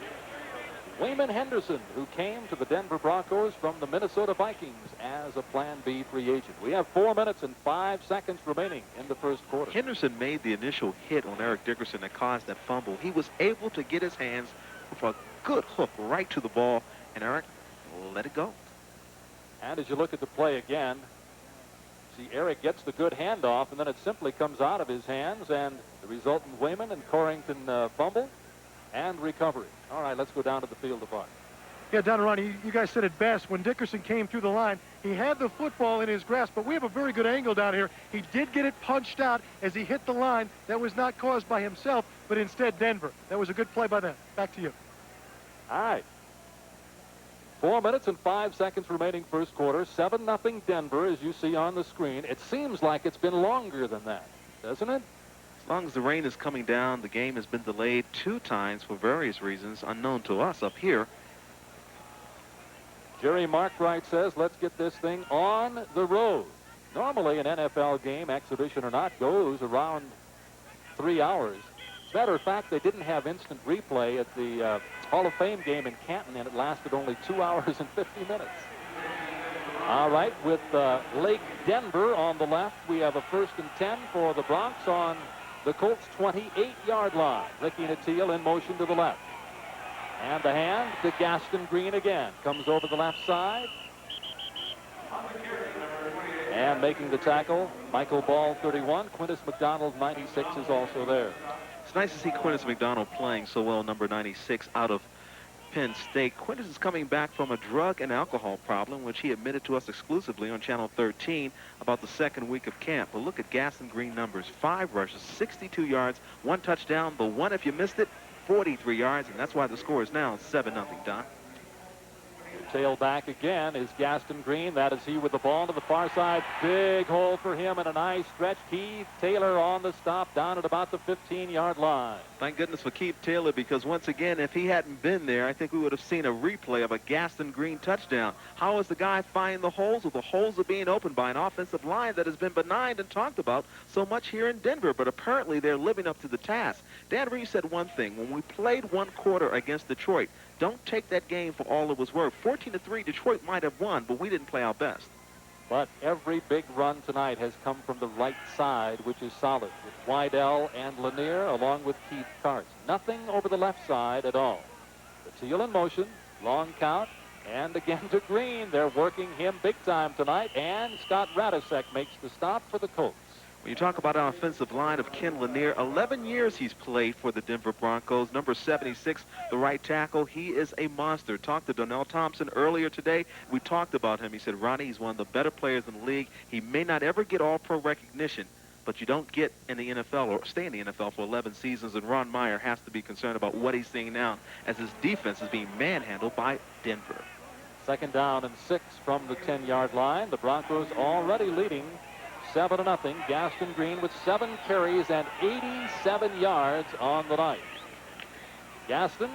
Wayman Henderson, who came to the Denver Broncos from the Minnesota Vikings as a Plan B free agent. We have 4 minutes and 5 seconds remaining in the first quarter. Henderson made the initial hit on Eric Dickerson that caused that fumble. He was able to get his hands with a good hook right to the ball, and Eric let it go. And as you look at the play again, see Eric gets the good handoff, and then it simply comes out of his hands, and the resultant Wayman and Corrington fumble and recovery. All right, let's go down to the field of play. Yeah, Don and Ronnie, you guys said it best. When Dickerson came through the line, he had the football in his grasp, but we have a very good angle down here. He did get it punched out as he hit the line. That was not caused by himself, but instead Denver. That was a good play by them. Back to you. All right. 4 minutes and 5 seconds remaining first quarter. 7-0 Denver, as you see on the screen. It seems like it's been longer than that, doesn't it? As long as the rain is coming down, the game has been delayed 2 times for various reasons unknown to us up here. Jerry Markwright says, let's get this thing on the road. Normally, an NFL game, exhibition or not, goes around 3 hours. As a matter of fact, they didn't have instant replay at the Hall of Fame game in Canton, and it lasted only 2 hours and 50 minutes. All right, with Lake Denver on the left, we have a 1st and 10 for the Bronx on the Colts' 28-yard line. Ricky Nattiel in motion to the left. And the hand to Gaston Green again. Comes over the left side. And making the tackle, Michael Ball, 31. Quintus McDonald, 96, is also there. It's nice to see Quintus McDonald playing so well, number 96, out of Penn State. Quintus is coming back from a drug and alcohol problem, which he admitted to us exclusively on Channel 13 about the 2nd week of camp. But look at Gaston Green numbers. 5 rushes, 62 yards, 1 touchdown. The one, if you missed it, 43 yards, and that's why the score is now 7-0, Don. Tailback again is Gaston Green. That is he with the ball to the far side. Big hole for him and a nice stretch. Keith Taylor on the stop down at about the 15-yard line. Thank goodness for Keith Taylor, because once again, if he hadn't been there, I think we would have seen a replay of a Gaston Green touchdown. How is the guy finding the holes? Well, the holes are being opened by an offensive line that has been benign and talked about so much here in Denver, but apparently they're living up to the task. Dan Reed said one thing. When we played 1 quarter against Detroit, don't take that game for all it was worth. 14-3, Detroit might have won, but we didn't play our best. But every big run tonight has come from the right side, which is solid, with Wydell and Lanier, along with Keith Karst. Nothing over the left side at all. Nattiel in motion, long count, and again to Green. They're working him big time tonight, and Scott Radisek makes the stop for the Colts. When you talk about our offensive line of Ken Lanier, 11 years he's played for the Denver Broncos. Number 76, the right tackle. He is a monster. Talked to Donnell Thompson earlier today. We talked about him. He said, Ronnie, he's one of the better players in the league. He may not ever get all-pro recognition, but you don't get in the NFL or stay in the NFL for 11 seasons, and Ron Meyer has to be concerned about what he's seeing now as his defense is being manhandled by Denver. 2nd down and 6 from the 10-yard line. The Broncos already leading 7-0. Gaston Green with 7 carries and 87 yards on the night. Gaston,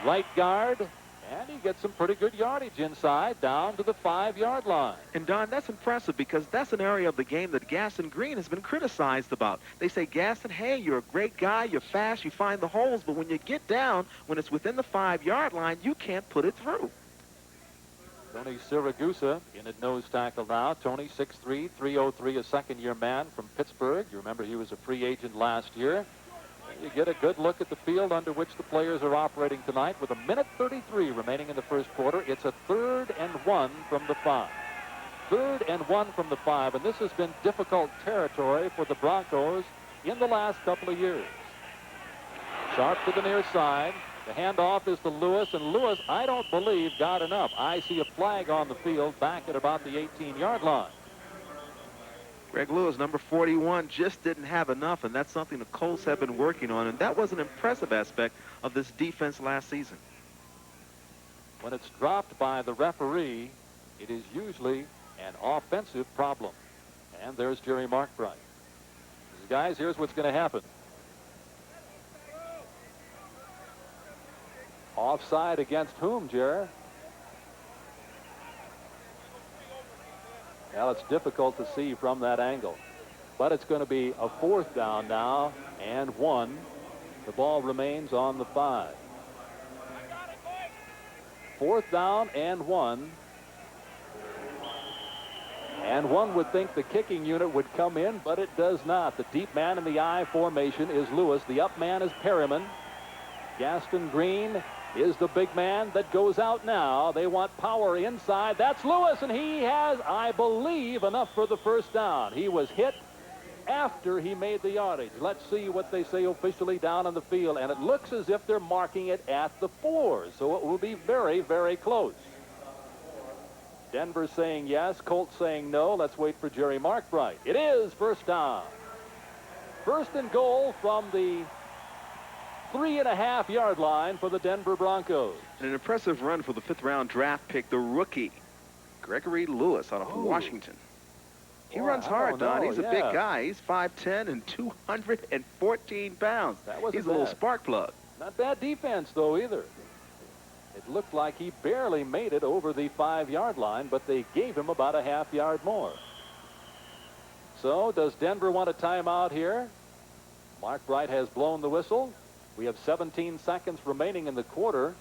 right guard, and he gets some pretty good yardage inside down to the 5-yard line. And, Don, that's impressive because that's an area of the game that Gaston Green has been criticized about. They say, Gaston, hey, you're a great guy, you're fast, you find the holes, but when you get down, when it's within the 5-yard line, you can't put it through. Tony Siragusa in at nose tackle now. Tony, 6'3", 303, a second-year man from Pittsburgh. You remember he was a free agent last year. You get a good look at the field under which the players are operating tonight. With 1:33 remaining in the first quarter, it's a 3rd and 1 from the 5. 3rd and 1 from the 5, and this has been difficult territory for the Broncos in the last couple of years. Sharp to the near side. The handoff is to Lewis, and Lewis, I don't believe, got enough. I see a flag on the field back at about the 18-yard line. Greg Lewis, number 41, just didn't have enough, and that's something the Colts have been working on, and that was an impressive aspect of this defense last season. When it's dropped by the referee, it is usually an offensive problem. And there's Jerry Markbright. Guys, here's what's going to happen. Offside against whom, Jerry? Well, it's difficult to see from that angle. But it's going to be a 4th down now and 1. The ball remains on the 5. 4th down and 1. And one would think the kicking unit would come in, but it does not. The deep man in the I formation is Lewis. The up man is Perryman. Gaston Green is the big man that goes out now. They want power inside. That's Lewis, and he has, I believe, enough for the 1st down. He was hit after he made the yardage. Let's see what they say officially down on the field, and it looks as if they're marking it at the 4, so it will be very, very close. Denver saying yes, Colts saying no. Let's wait for Jerry Markbright. It is 1st down. 1st and goal from the 3.5-yard line for the Denver Broncos. And an impressive run for the 5th-round draft pick, the rookie, Gregory Lewis out of Washington. He runs hard, Don. He's a big guy. He's 5'10" and 214 pounds. He's a little spark plug. Not bad defense, though, either. It looked like he barely made it over the 5-yard line, but they gave him about a half-yard more. So, does Denver want a timeout here? Markbright has blown the whistle. We have 17 seconds remaining in the quarter.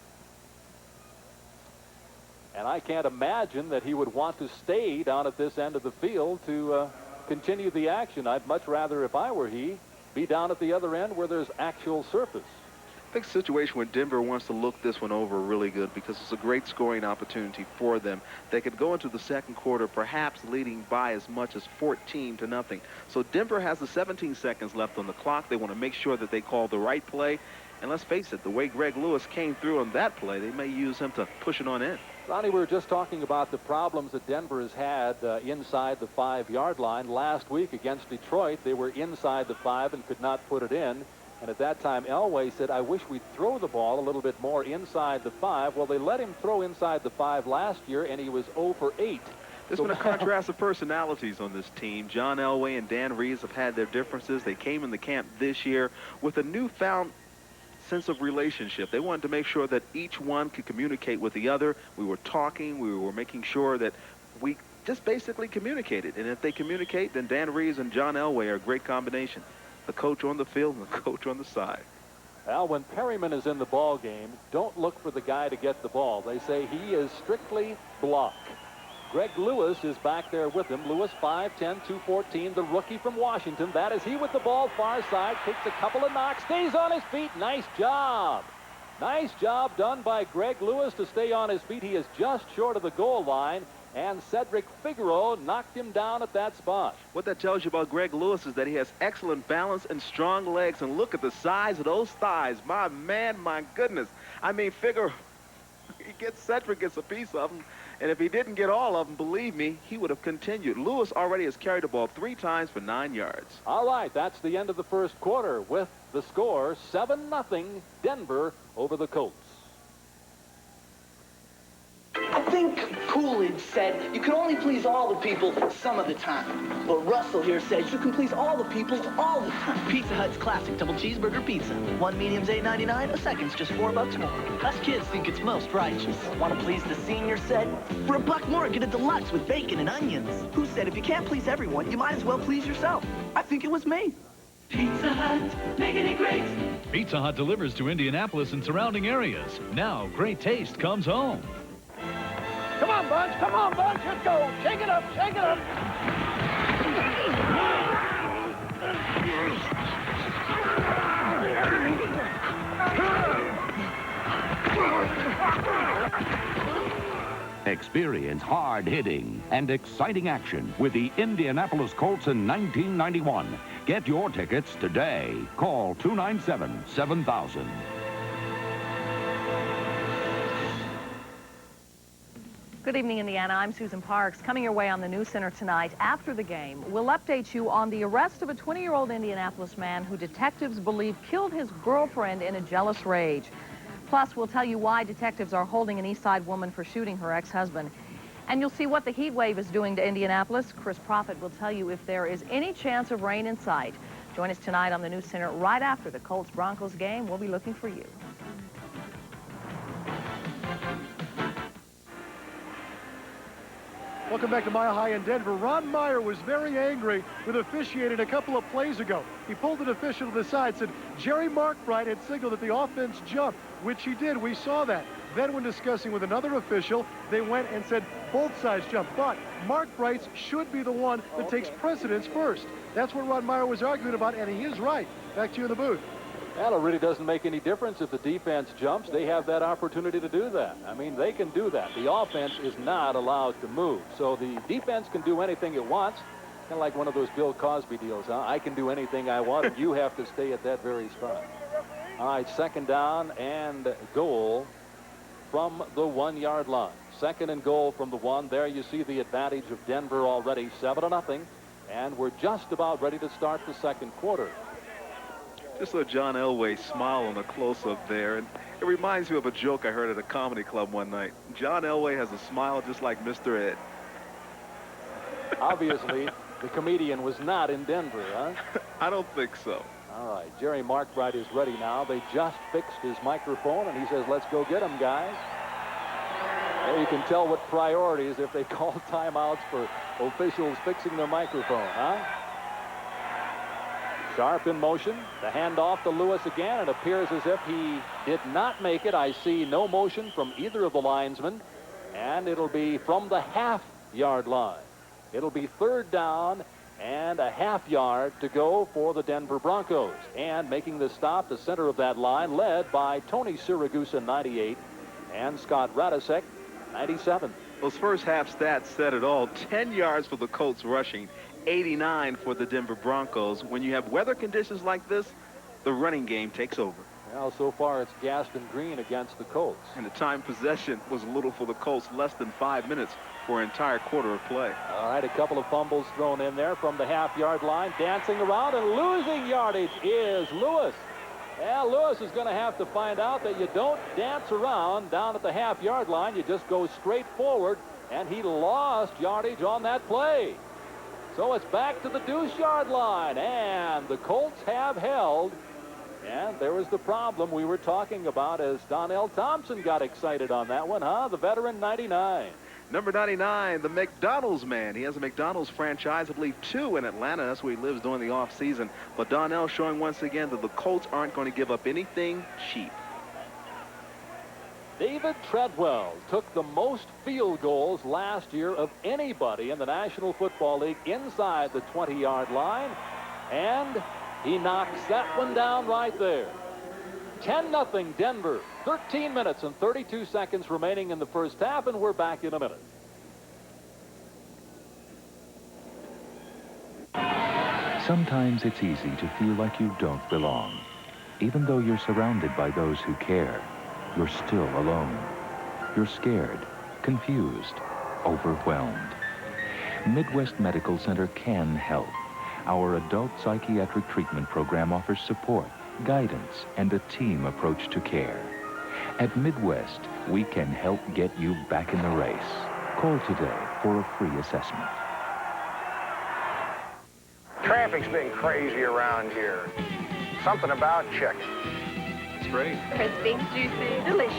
And I can't imagine that he would want to stay down at this end of the field to continue the action. I'd much rather, if I were he, be down at the other end where there's actual surface. I think it's a situation where Denver wants to look this one over really good because it's a great scoring opportunity for them. They could go into the 2nd quarter perhaps leading by as much as 14-0. So Denver has the 17 seconds left on the clock. They want to make sure that they call the right play. And let's face it, the way Greg Lewis came through on that play, they may use him to push it on in. Ronnie, we were just talking about the problems that Denver has had inside the 5-yard line. Last week against Detroit, they were inside the 5 and could not put it in. And at that time, Elway said, I wish we'd throw the ball a little bit more inside the 5. Well, they let him throw inside the 5 last year, and he was 0 for 8. There's been a contrast of personalities on this team. John Elway and Dan Reeves have had their differences. They came in the camp this year with a newfound sense of relationship. They wanted to make sure that each one could communicate with the other. We were talking. We were making sure that we just basically communicated. And if they communicate, then Dan Reeves and John Elway are a great combination. The coach on the field and the coach on the side. Well, when Perryman is in the ball game, don't look for the guy to get the ball. They say he is strictly block. Greg Lewis is back there with him. Lewis, 5'10", 214, the rookie from Washington. That is he with the ball far side, takes a couple of knocks, stays on his feet. Nice job. Nice job done by Greg Lewis to stay on his feet. He is just short of the goal line, and Cedric Figueroa knocked him down at that spot. What that tells you about Greg Lewis is that he has excellent balance and strong legs, and look at the size of those thighs. My man, my goodness. I mean, Figueroa, Cedric gets a piece of him, and if he didn't get all of them, believe me, he would have continued. Lewis already has carried the ball 3 times for 9 yards. All right, that's the end of the first quarter with the score 7-0 Denver over the Colts. I think Coolidge said you can only please all the people some of the time. But Russell here says you can please all the people all the time. Pizza Hut's classic double cheeseburger pizza. One medium's $8.99, a second's just $4 more. Us kids think it's most righteous. Want to please the senior said? For $1 more, get a deluxe with bacon and onions. Who said if you can't please everyone, you might as well please yourself? I think it was me. Pizza Hut, making it great. Pizza Hut delivers to Indianapolis and surrounding areas. Now, great taste comes home. Come on, Bunch. Come on, Bunch. Let's go. Shake it up. Shake it up. Experience hard-hitting and exciting action with the Indianapolis Colts in 1991. Get your tickets today. Call 297-7000. Good evening, Indiana. I'm Susan Parks. Coming your way on the News Center tonight after the game, we'll update you on the arrest of a 20-year-old Indianapolis man who detectives believe killed his girlfriend in a jealous rage. Plus, we'll tell you why detectives are holding an East Side woman for shooting her ex-husband. And you'll see what the heat wave is doing to Indianapolis. Chris Profit will tell you if there is any chance of rain in sight. Join us tonight on the News Center right after the Colts-Broncos game. We'll be looking for you. Welcome back to Mile High in Denver. Ron Meyer was very angry with officiating a couple of plays ago. He pulled an official to the side, said Jerry Markbright had signaled that the offense jumped, which he did. We saw that. Then when discussing with another official, they went and said both sides jumped. But Markbright's should be the one that takes precedence first. That's what Ron Meyer was arguing about, and he is right. Back to you in the booth. Well, it really doesn't make any difference if the defense jumps. They have that opportunity to do that. I mean, they can do that. The offense is not allowed to move. So the defense can do anything it wants. Kind of like one of those Bill Cosby deals, huh? I can do anything I want, and you have to stay at that very spot. All right, second down and goal from the 1-yard line. Second and goal from the 1. There you see the advantage of Denver already, 7-0. And we're just about ready to start the second quarter. Just saw John Elway smile on the close-up there, and it reminds me of a joke I heard at a comedy club one night. John Elway has a smile just like Mr. Ed. Obviously, the comedian was not in Denver, huh? I don't think so. All right, Jerry Markbright is ready now. They just fixed his microphone, and he says, let's go get him, guys. There you can tell what priorities if they call timeouts for officials fixing their microphone, huh? Sharp in motion. The handoff to Lewis again. It appears as if he did not make it. I see no motion from either of the linesmen. And it'll be from the half-yard line. It'll be third down and a half-yard to go for the Denver Broncos. And making the stop, the center of that line, led by Tony Siragusa, 98, and Scott Radisek, 97. Those first half stats said it all. 10 yards for the Colts rushing. 89 for the Denver Broncos. When you have weather conditions like this, the running game takes over. Well, so far it's Gaston Green against the Colts. And the time possession was little for the Colts, less than 5 minutes for an entire quarter of play. All right, a couple of fumbles thrown in there from the half-yard line. Dancing around and losing yardage is Lewis. Yeah, Lewis is going to have to find out that you don't dance around down at the half-yard line. You just go straight forward, and he lost yardage on that play. So it's back to the deuce-yard line, and the Colts have held. And there was the problem we were talking about as Donnell Thompson got excited on that one, huh? The veteran, 99. Number 99, the McDonald's man. He has a McDonald's franchise, I believe 2 in Atlanta. That's where he lives during the offseason. But Donnell showing once again that the Colts aren't going to give up anything cheap. David Treadwell took the most field goals last year of anybody in the National Football League inside the 20-yard line, and he knocks that one down right there. 10-0 Denver. 13 minutes and 32 seconds remaining in the first half, and we're back in a minute. Sometimes it's easy to feel like you don't belong. Even though you're surrounded by those who care, you're still alone. You're scared, confused, overwhelmed. Midwest Medical Center can help. Our adult psychiatric treatment program offers support, guidance, and a team approach to care. At Midwest, we can help get you back in the race. Call today for a free assessment. Traffic's been crazy around here. Something about chicken. It's great. Crispy, juicy, delicious.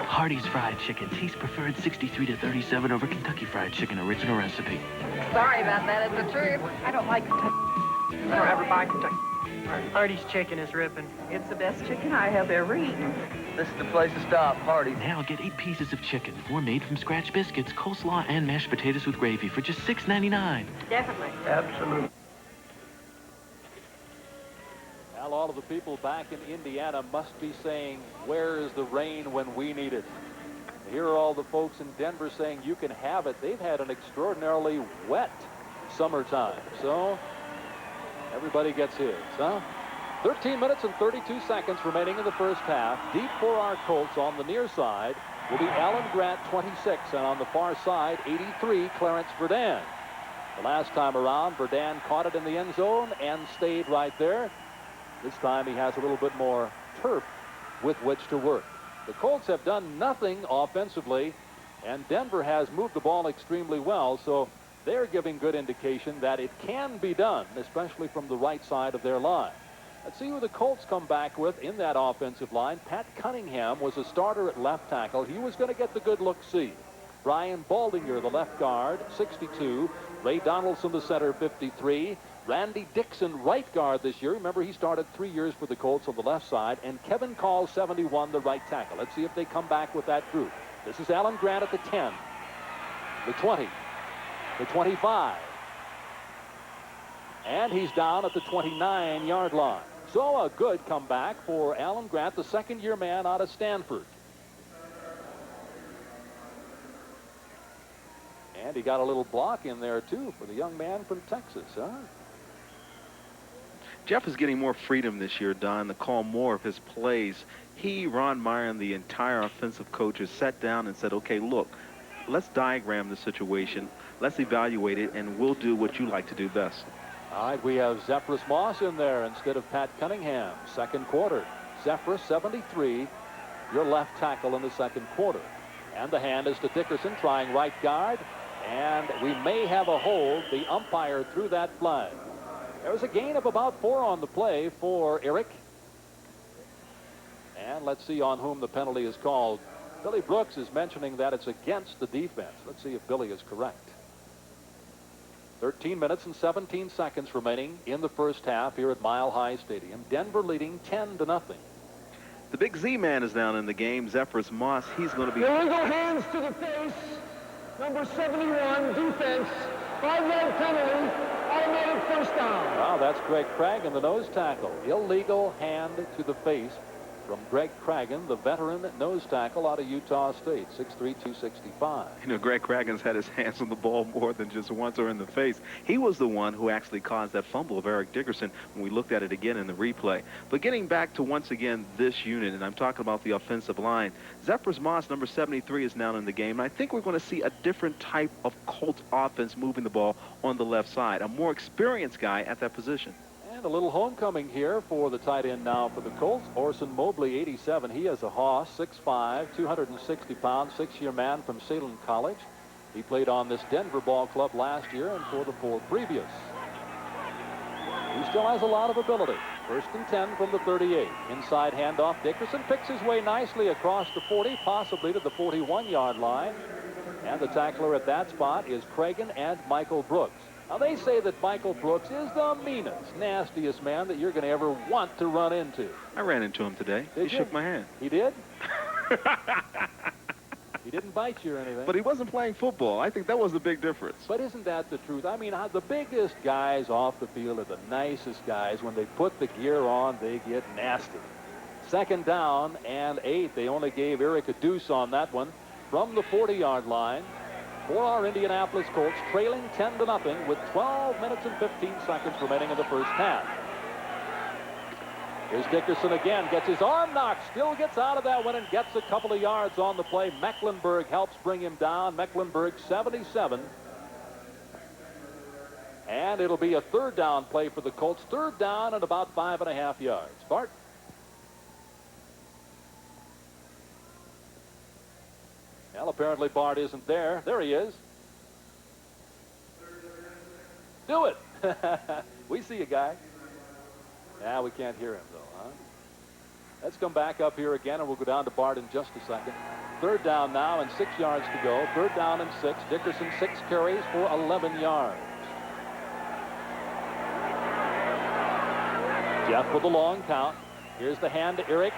Hardee's Fried Chicken. Taste preferred 63-37 over Kentucky Fried Chicken original recipe. Sorry about that. It's the truth. I don't like Kentucky. I don't ever buy Kentucky. Hardee's chicken is ripping. It's the best chicken I have ever eaten. This is the place to stop, Hardee's. Now get 8 pieces of chicken, 4 made from scratch biscuits, coleslaw, and mashed potatoes with gravy for just $6.99. Definitely. Absolutely. Well, all of the people back in Indiana must be saying, where is the rain when we need it? here are all the folks in Denver saying you can have it. They've had an extraordinarily wet summertime. So everybody gets his, huh? 13 minutes and 32 seconds remaining in the first half. Deep for our Colts on the near side will be Alan Grant, 26, and on the far side, 83, Clarence Verdun. The last time around, Verdun caught it in the end zone and stayed right there. This time he has a little bit more turf with which to work. The Colts have done nothing offensively, and Denver has moved the ball extremely well, so they're giving good indication that it can be done, especially from the right side of their line. Let's see who the Colts come back with in that offensive line. Pat Cunningham was a starter at left tackle. He was going to get the good look-see. Brian Baldinger, the left guard, 62. Ray Donaldson, the center, 53. Randy Dixon, right guard this year. Remember, he started 3 years for the Colts on the left side. And Kevin Call, 71, the right tackle. Let's see if they come back with that group. This is Alan Grant at the 10, the 20, the 25. And he's down at the 29-yard line. So a good comeback for Alan Grant, the second-year man out of Stanford. And he got a little block in there, too, for the young man from Texas, huh? Jeff is getting more freedom this year, Don, to call more of his plays. He, Ron Meyer, and the entire offensive coaches sat down and said, okay, look, let's diagram the situation. Let's evaluate it, and we'll do what you like to do best. All right, we have Zephyrus Moss in there instead of Pat Cunningham. Second quarter. Zephyrus, 73, your left tackle in the second quarter. And the hand is to Dickerson, trying right guard. And we may have a hold. The umpire threw that flag. There was a gain of about 4 on the play for Eric. And let's see on whom the penalty is called. Billy Brooks is mentioning that it's against the defense. Let's see if Billy is correct. 13 minutes and 17 seconds remaining in the first half here at Mile High Stadium. Denver leading 10-0. The big Z-man is down in the game. Zephyrus Moss, he's going to be... Illegal hands to the face. Number 71, defense. 5-yard penalty. Automatic first down. Wow, that's Greg Cragen, the nose tackle. Illegal hand to the face from Greg Cragen, the veteran nose tackle out of Utah State, 6'3", 265. You know, Greg Cragen's had his hands on the ball more than just once or in the face. He was the one who actually caused that fumble of Eric Dickerson when we looked at it again in the replay. But getting back to, once again, this unit, and I'm talking about the offensive line, Zephyrus Moss, number 73, is now in the game. And I think we're going to see a different type of Colts offense moving the ball on the left side, a more experienced guy at that position. And a little homecoming here for the tight end now for the Colts. Orson Mobley, 87. He is a hoss, 6'5", 260 pounds, 6-year man from Salem College. He played on this Denver ball club last year and for the 4 previous. He still has a lot of ability. 1st and 10 from the 38. Inside handoff. Dickerson picks his way nicely across the 40, possibly to the 41-yard line. And the tackler at that spot is Cragen and Michael Brooks. Now, they say that Michael Brooks is the meanest, nastiest man that you're going to ever want to run into. I ran into him today. He shook my hand. He did? He didn't bite you or anything. But he wasn't playing football. I think that was the big difference. But isn't that the truth? I mean, the biggest guys off the field are the nicest guys. When they put the gear on, they get nasty. 2nd down and 8. They only gave Eric a deuce on that one from the 40-yard line. For our Indianapolis Colts, trailing 10-0 with 12 minutes and 15 seconds remaining in the first half. Here's Dickerson again, gets his arm knocked, still gets out of that one and gets a couple of yards on the play. Mecklenburg helps bring him down. Mecklenburg, 77. And it'll be a 3rd down play for the Colts. 3rd down and about 5.5 yards. Bart? Well, apparently Bart isn't there. There he is. Do it. We see you, guy. Yeah, we can't hear him, though, huh? Let's come back up here again, and we'll go down to Bart in just a second. 3rd down now and 6 yards to go. 3rd down and 6. Dickerson, 6 carries for 11 yards. Jeff with a long count. Here's the hand to Eric.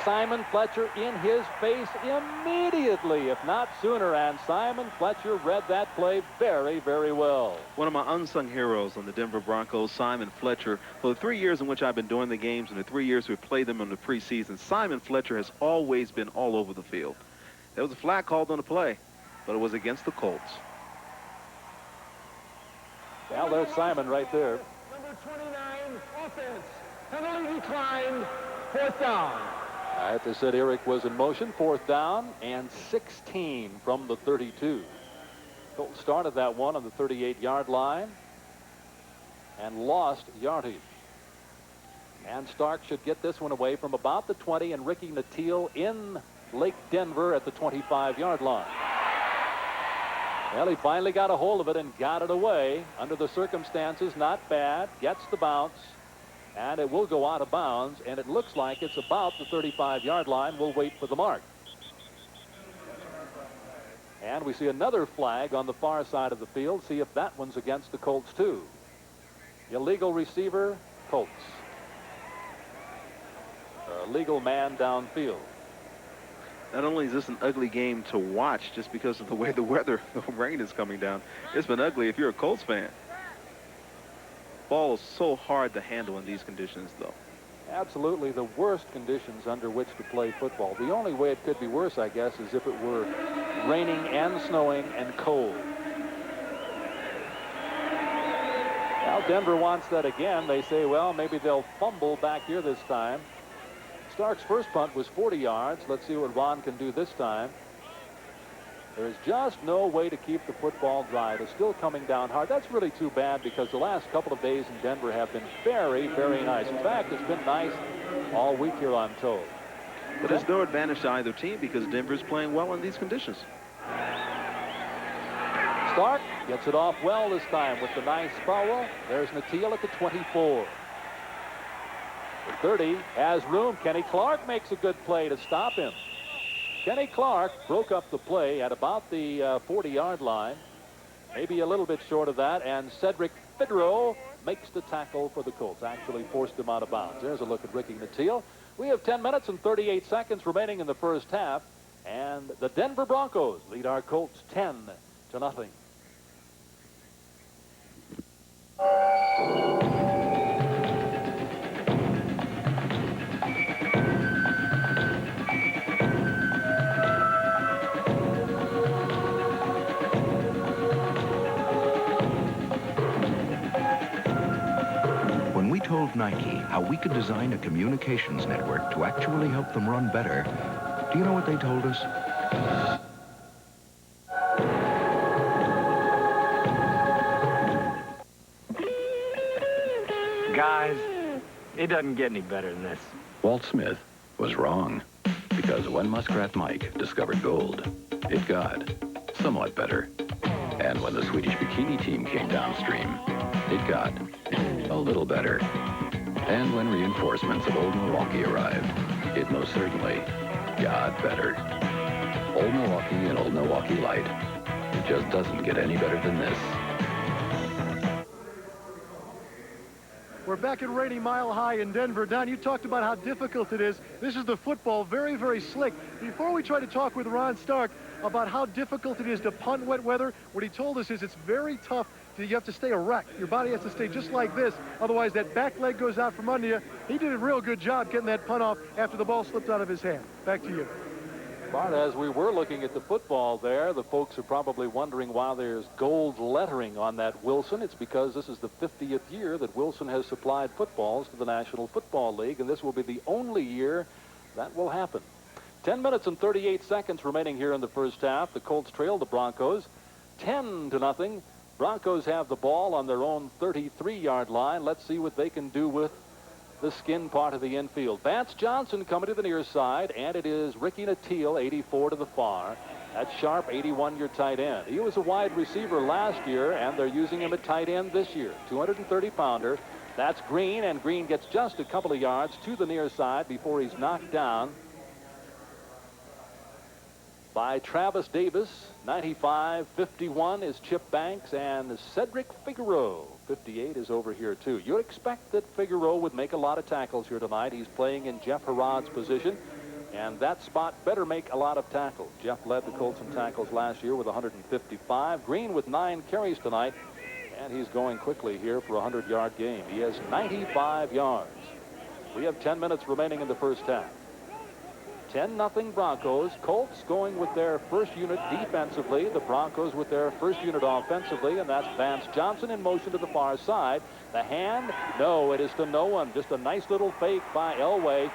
Simon Fletcher in his face immediately, if not sooner, and Simon Fletcher read that play very, very well. One of my unsung heroes on the Denver Broncos, Simon Fletcher. For the 3 years in which I've been doing the games and the 3 years we've played them in the preseason, Simon Fletcher has always been all over the field. There was a flag called on the play, but it was against the Colts. Well, there's Simon right there. Number 29, offense. Penalty declined. 4th down. I have to say Eric was in motion. 4th down and 16 from the 32. Colts started that one on the 38-yard line and lost yardage. And Stark should get this one away from about the 20, and Ricky Nattiel in Lake Denver at the 25-yard line. Well, he finally got a hold of it and got it away. Under the circumstances, not bad. Gets the bounce, and it will go out of bounds, and it looks like it's about the 35-yard line. We'll wait for the mark. And we see another flag on the far side of the field. See if that one's against the Colts, too. Illegal receiver, Colts. Legal man downfield. Not only is this an ugly game to watch just because of the way the weather, the rain is coming down, it's been ugly if you're a Colts fan. Ball is so hard to handle in these conditions, though. Absolutely the worst conditions under which to play football. The only way it could be worse, I guess, is if it were raining and snowing and cold. Now Denver wants that again. They say, well, maybe they'll fumble back here this time. Stark's first punt was 40 yards. Let's see what Ron can do this time. There's just no way to keep the football dry. It's still coming down hard. That's really too bad because the last couple of days in Denver have been very, very nice. In fact, it's been nice all week here, I'm told. But there's no advantage to either team because Denver's playing well in these conditions. Stark gets it off well this time with the nice foul. There's Nattiel at the 24. The 30 has room. Kenny Clark makes a good play to stop him. Kenny Clark broke up the play at about the 40-yard line, maybe a little bit short of that, and Cedric Figueroa makes the tackle for the Colts, actually forced him out of bounds. There's a look at Ricky Nattiel. We have 10 minutes and 38 seconds remaining in the first half, and the Denver Broncos lead our Colts 10-0. When we told Nike how we could design a communications network to actually help them run better, do you know what they told us? Guys, it doesn't get any better than this. Walt Smith was wrong, because when Muskrat Mike discovered gold, it got somewhat better. And when the Swedish bikini team came downstream, it got a little better. And when reinforcements of Old Milwaukee arrived, it most certainly got better. Old Milwaukee and Old Milwaukee Light. It just doesn't get any better than this. We're back at rainy Mile High in Denver. Don, you talked about how difficult it is. This is the football, very, very slick. Before we try to talk with Ron Stark about how difficult it is to punt wet weather, what he told us is it's very tough. You have to stay erect. Your body has to stay just like this. Otherwise, that back leg goes out from under you. He did a real good job getting that punt off after the ball slipped out of his hand. Back to you. Bart, as we were looking at the football there, the folks are probably wondering why there's gold lettering on that Wilson. It's because this is the 50th year that Wilson has supplied footballs to the National Football League, and this will be the only year that will happen. 10 minutes and 38 seconds remaining here in the first half. The Colts trail the Broncos 10-0. Broncos have the ball on their own 33-yard line. Let's see what they can do with the skin part of the infield. Vance Johnson coming to the near side, and it is Ricky Nattiel, 84 to the far. That's Sharp, 81, your tight end. He was a wide receiver last year, and they're using him at tight end this year. 230-pounder. That's Green, and Green gets just a couple of yards to the near side before he's knocked down by Travis Davis. 95-51 is Chip Banks, and Cedric Figueroa, 58, is over here too. You'd expect that Figueroa would make a lot of tackles here tonight. He's playing in Jeff Herod's position, and that spot better make a lot of tackles. Jeff led the Colts in tackles last year with 155. Green with 9 carries tonight, and he's going quickly here for a 100-yard game. He has 95 yards. We have 10 minutes remaining in the first half. 10-0 Broncos. Colts going with their first unit defensively. The Broncos with their first unit offensively, and that's Vance Johnson in motion to the far side. The hand, no, it is to no one. Just a nice little fake by Elway.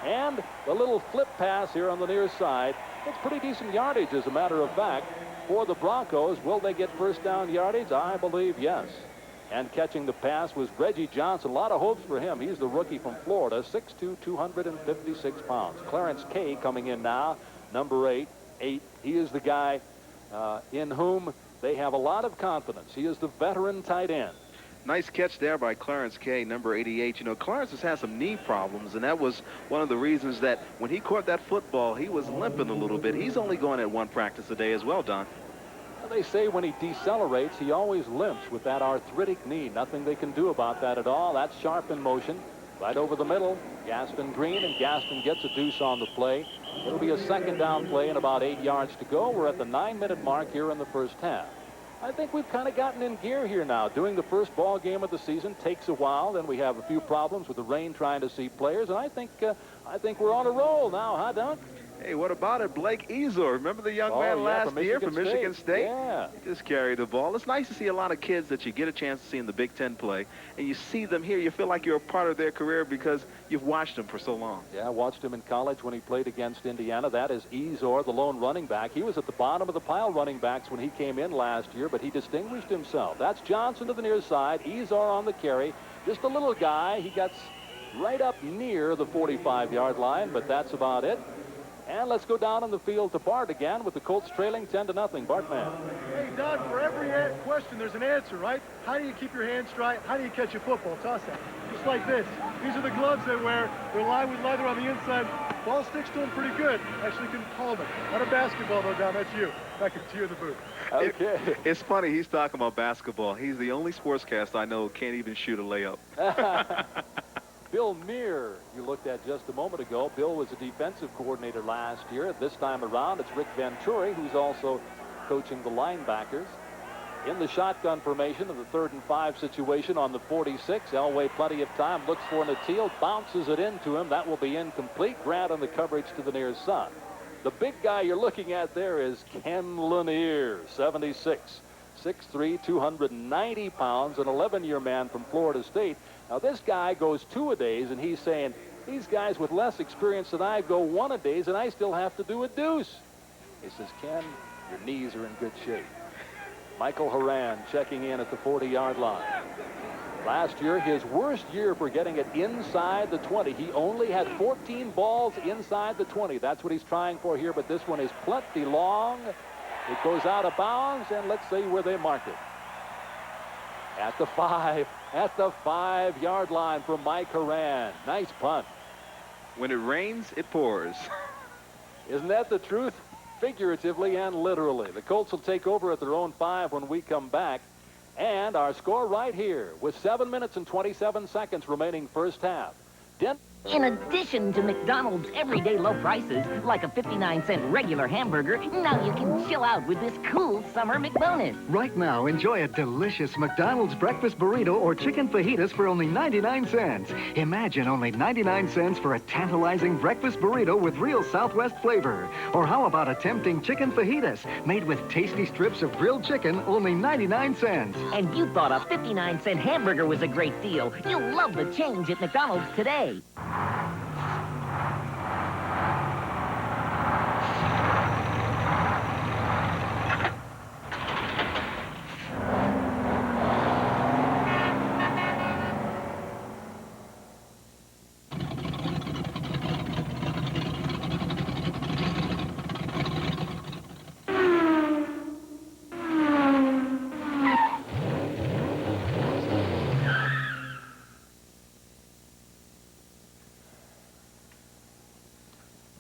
And the little flip pass here on the near side. It's pretty decent yardage, as a matter of fact, for the Broncos. Will they get first down yardage? I believe yes. And catching the pass was Reggie Johnson. A lot of hopes for him. He's the rookie from Florida, 6'2", 256 pounds. Clarence Kay coming in now, number 8. He is the guy in whom they have a lot of confidence. He is the veteran tight end. Nice catch there by Clarence Kay, number 88. You know, Clarence has had some knee problems, and that was one of the reasons that when he caught that football, he was limping a little bit. He's only going at 1 practice a day as well, Don. They say when he decelerates, he always limps with that arthritic knee. Nothing they can do about that at all. That's sharp in motion. Right over the middle, Gaston Green, and Gaston gets a deuce on the play. It'll be a second down play and about 8 yards to go. We're at the 9-minute mark here in the first half. I think we've kind of gotten in gear here now. Doing the first ball game of the season takes a while. Then we have a few problems with the rain trying to see players, and I think we're on a roll now, huh, Don? Hey, what about it? Blake Ezor. Remember the young man last year from Michigan State? Yeah. He just carried the ball. It's nice to see a lot of kids that you get a chance to see in the Big Ten play, and you see them here. You feel like you're a part of their career because you've watched them for so long. Yeah, I watched him in college when he played against Indiana. That is Ezor, the lone running back. He was at the bottom of the pile running backs when he came in last year, but he distinguished himself. That's Johnson to the near side. Ezor on the carry. Just a little guy. He gets right up near the 45-yard line, but that's about it. And let's go down on the field to Bart again with the Colts trailing 10-0. Bartman. Hey, Don, for every question, there's an answer, right? How do you keep your hands dry? How do you catch a football? Toss that. Just like this. These are the gloves they wear. They're lined with leather on the inside. Ball sticks to them pretty good. Actually can palm it. Not a basketball, though, Don. That's you. Back to you in the booth. Okay. It's funny. He's talking about basketball. He's the only sportscast I know who can't even shoot a layup. Bill Meir, you looked at just a moment ago. Bill was a defensive coordinator last year. This time around, it's Rick Venturi, who's also coaching the linebackers. In the shotgun formation of the 3rd and 5 situation on the 46. Elway, plenty of time, looks for Natil, bounces it into him. That will be incomplete. Grant on the coverage to the near side. The big guy you're looking at there is Ken Lanier, 76. 6'3", 290 pounds, an 11-year man from Florida State. Now, this guy goes 2-a-days, and he's saying, these guys with less experience than I go 1-a-days, and I still have to do a deuce. He says, Ken, your knees are in good shape. Michael Horan checking in at the 40-yard line. Last year, his worst year for getting it inside the 20. He only had 14 balls inside the 20. That's what he's trying for here, but this one is plenty long. It goes out of bounds, and let's see where they mark it. At the 5-yard line from Mike Horan. Nice punt. When it rains, it pours. Isn't that the truth? Figuratively and literally. The Colts will take over at their own 5 when we come back. And our score right here with 7 minutes and 27 seconds remaining first half. In addition to McDonald's everyday low prices, like a 59-cent regular hamburger, now you can chill out with this cool summer McBonus. Right now, enjoy a delicious McDonald's breakfast burrito or chicken fajitas for only 99 cents. Imagine only 99 cents for a tantalizing breakfast burrito with real Southwest flavor. Or how about a tempting chicken fajitas made with tasty strips of grilled chicken, only 99 cents. And you thought a 59-cent hamburger was a great deal. You'll love the change at McDonald's today.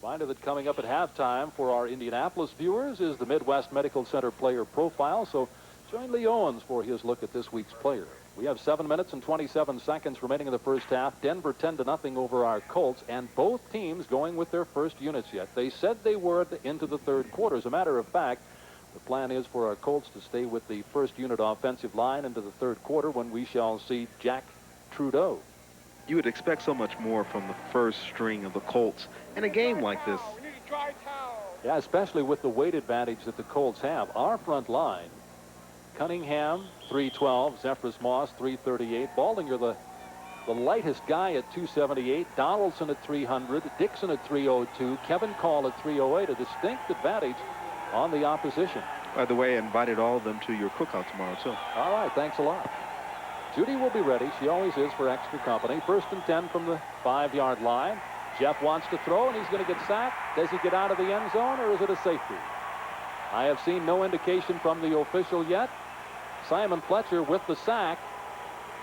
Reminder that coming up at halftime for our Indianapolis viewers is the Midwest Medical Center player profile. So join Lee Owens for his look at this week's player. We have 7 minutes and 27 seconds remaining in the first half. Denver 10-0 over our Colts, and both teams going with their first units yet. They said they were into the third quarter. As a matter of fact, the plan is for our Colts to stay with the first unit offensive line into the third quarter when we shall see Jack Trudeau. You would expect so much more from the first string of the Colts in a game like this. Yeah, especially with the weight advantage that the Colts have. Our front line, Cunningham, 312, Zephyrus Moss, 338, Baldinger, the lightest guy at 278, Donaldson at 300, Dixon at 302, Kevin Call at 308, a distinct advantage on the opposition. By the way, I invited all of them to your cookout tomorrow, too. All right, thanks a lot. Judy will be ready. She always is for extra company. 1st and 10 from the 5-yard line. Jeff wants to throw, and he's going to get sacked. Does he get out of the end zone, or is it a safety? I have seen no indication from the official yet. Simon Fletcher with the sack.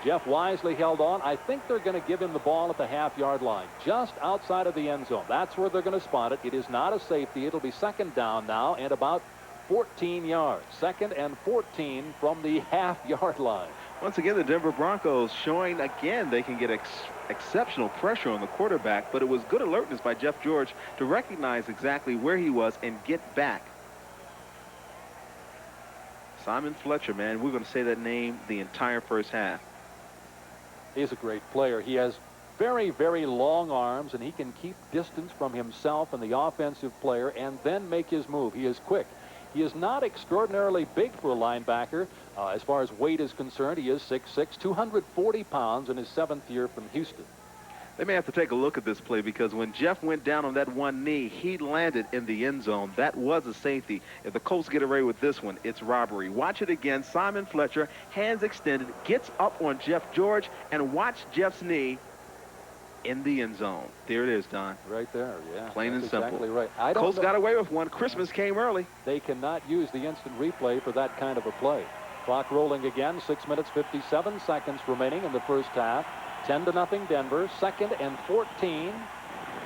Jeff wisely held on. I think they're going to give him the ball at the half-yard line, just outside of the end zone. That's where they're going to spot it. It is not a safety. It'll be 2nd down now and about 14 yards. 2nd and 14 from the half-yard line. Once again, the Denver Broncos showing again they can get exceptional pressure on the quarterback, but it was good alertness by Jeff George to recognize exactly where he was and get back. Simon Fletcher, man, we're going to say that name the entire first half. He's a great player. He has very, very long arms, and he can keep distance from himself and the offensive player and then make his move. He is quick. He is not extraordinarily big for a linebacker. As far as weight is concerned, he is 6'6", 240 pounds in his 7th year from Houston. They may have to take a look at this play because when Jeff went down on that one knee, he landed in the end zone. That was a safety. If the Colts get away with this one, it's robbery. Watch it again. Simon Fletcher, hands extended, gets up on Jeff George, and watch Jeff's knee in the end zone. There it is, Don. Right there, yeah. Plain and simple. Exactly right. Colts got away with one. Christmas came early. They cannot use the instant replay for that kind of a play. Clock rolling again. 6 minutes, 57 seconds remaining in the first half. 10-0 Denver. 2nd and 14.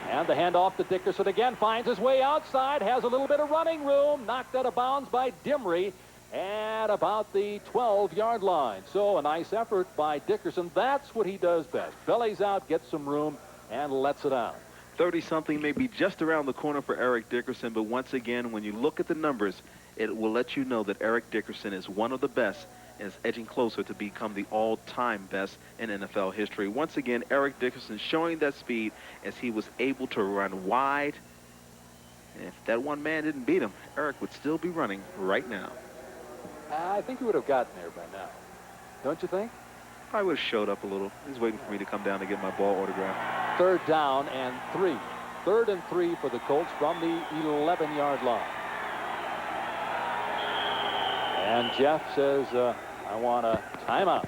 And the handoff to Dickerson again. Finds his way outside. Has a little bit of running room. Knocked out of bounds by Dimry at about the 12-yard line. So a nice effort by Dickerson. That's what he does best. Bellies out, gets some room, and lets it out. 30-something may be just around the corner for Eric Dickerson, but once again, when you look at the numbers, it will let you know that Eric Dickerson is one of the best and is edging closer to become the all-time best in NFL history. Once again, Eric Dickerson showing that speed as he was able to run wide. And if that one man didn't beat him, Eric would still be running right now. I think he would have gotten there by now. Don't you think? I would have showed up a little. He's waiting for me to come down to get my ball autographed. 3rd down and 3. 3rd and 3 for the Colts from the 11-yard line. And Jeff says, I want a timeout.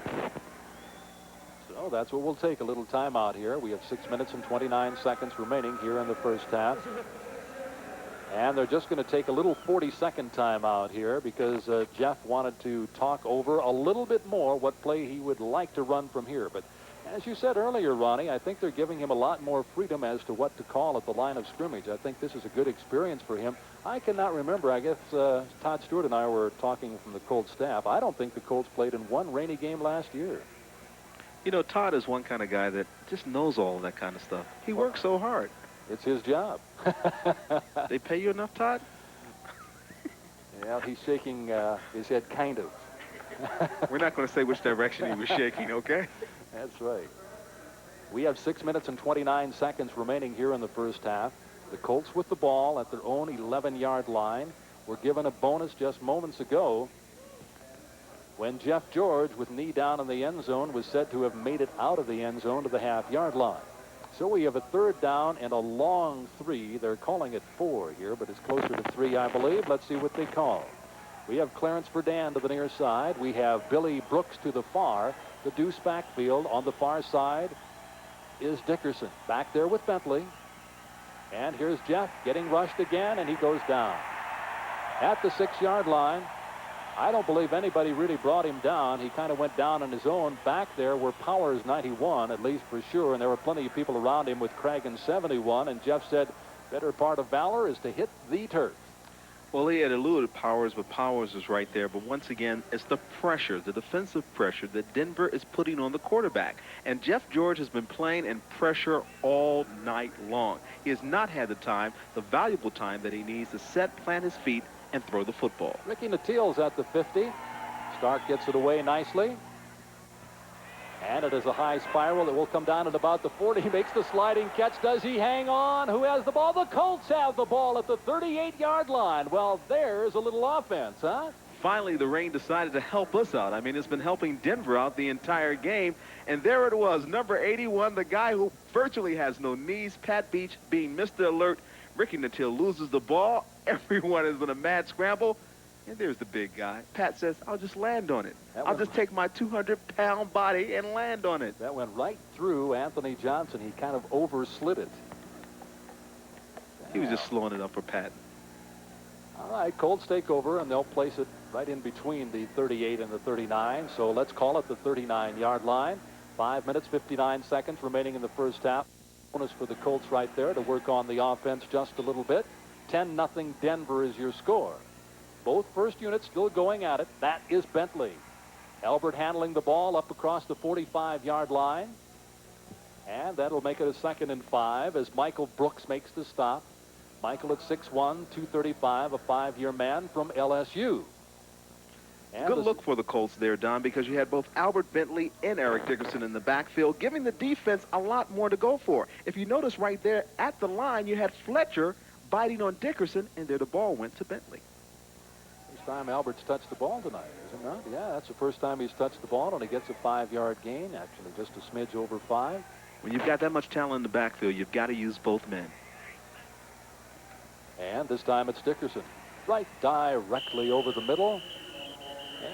So that's what we'll take, a little timeout here. We have 6 minutes and 29 seconds remaining here in the first half. And they're just going to take a little 40-second timeout here because Jeff wanted to talk over a little bit more what play he would like to run from here. But as you said earlier, Ronnie, I think they're giving him a lot more freedom as to what to call at the line of scrimmage. I think this is a good experience for him. I cannot remember. I guess Todd Stewart and I were talking from the Colts staff. I don't think the Colts played in one rainy game last year. You know, Todd is one kind of guy that just knows all of that kind of stuff. He works so hard. It's his job. They pay you enough, Todd? Yeah, he's shaking his head, kind of. We're not going to say which direction he was shaking, okay? That's right. We have 6 minutes and 29 seconds remaining here in the first half. The Colts with the ball at their own 11-yard line. Were given a bonus just moments ago when Jeff George, with knee down in the end zone, was said to have made it out of the end zone to the half-yard line. So we have a 3rd down and a long 3. They're calling it 4 here, but it's closer to 3, I believe. Let's see what they call. We have Clarence Verdun to the near side. We have Billy Brooks to the far. The deuce backfield on the far side is Dickerson. Back there with Bentley. And here's Jeff getting rushed again, and he goes down. At the 6-yard line, I don't believe anybody really brought him down. He kind of went down on his own. Back there were Powers 91, at least for sure, and there were plenty of people around him with Cragen 71, and Jeff said, better part of valor is to hit the turf. Well, he had eluded Powers, but Powers is right there. But once again, it's the pressure, the defensive pressure that Denver is putting on the quarterback. And Jeff George has been playing in pressure all night long. He has not had the time, the valuable time that he needs to set, plant his feet, and throw the football. Ricky Nattiel's at the 50. Stark gets it away nicely. And it is a high spiral that will come down at about the 40. He makes the sliding catch. Does he hang on? Who has the ball? The Colts have the ball at the 38-yard line. Well, there's a little offense, huh? Finally, the rain decided to help us out. I mean, it's been helping Denver out the entire game. And there it was, number 81, the guy who virtually has no knees, Pat Beach, being Mr. Alert. Ricky Natil loses the ball. Everyone is in a mad scramble. And there's the big guy. Pat says, I'll just land on it. I'll just take my 200-pound body and land on it. That went right through Anthony Johnson. He kind of overslid it. He was just slowing it up for Pat. All right, Colts take over, and they'll place it right in between the 38 and the 39. So let's call it the 39-yard line. 5 minutes, 59 seconds remaining in the first half. Bonus for the Colts right there to work on the offense just a little bit. 10-0 Denver is your score. Both first units still going at it. That is Bentley. Albert handling the ball up across the 45-yard line. And that'll make it a 2nd and 5 as Michael Brooks makes the stop. Michael at 6'1", 235, a 5-year man from LSU. And good look for the Colts there, Don, because you had both Albert Bentley and Eric Dickerson in the backfield, giving the defense a lot more to go for. If you notice right there at the line, you had Fletcher biting on Dickerson, and there the ball went to Bentley. First time Albert's touched the ball tonight, is it not? Yeah, that's the first time he's touched the ball, and he gets a 5-yard gain, actually just a smidge over 5. When you've got that much talent in the backfield, you've got to use both men. And this time it's Dickerson. Right directly over the middle.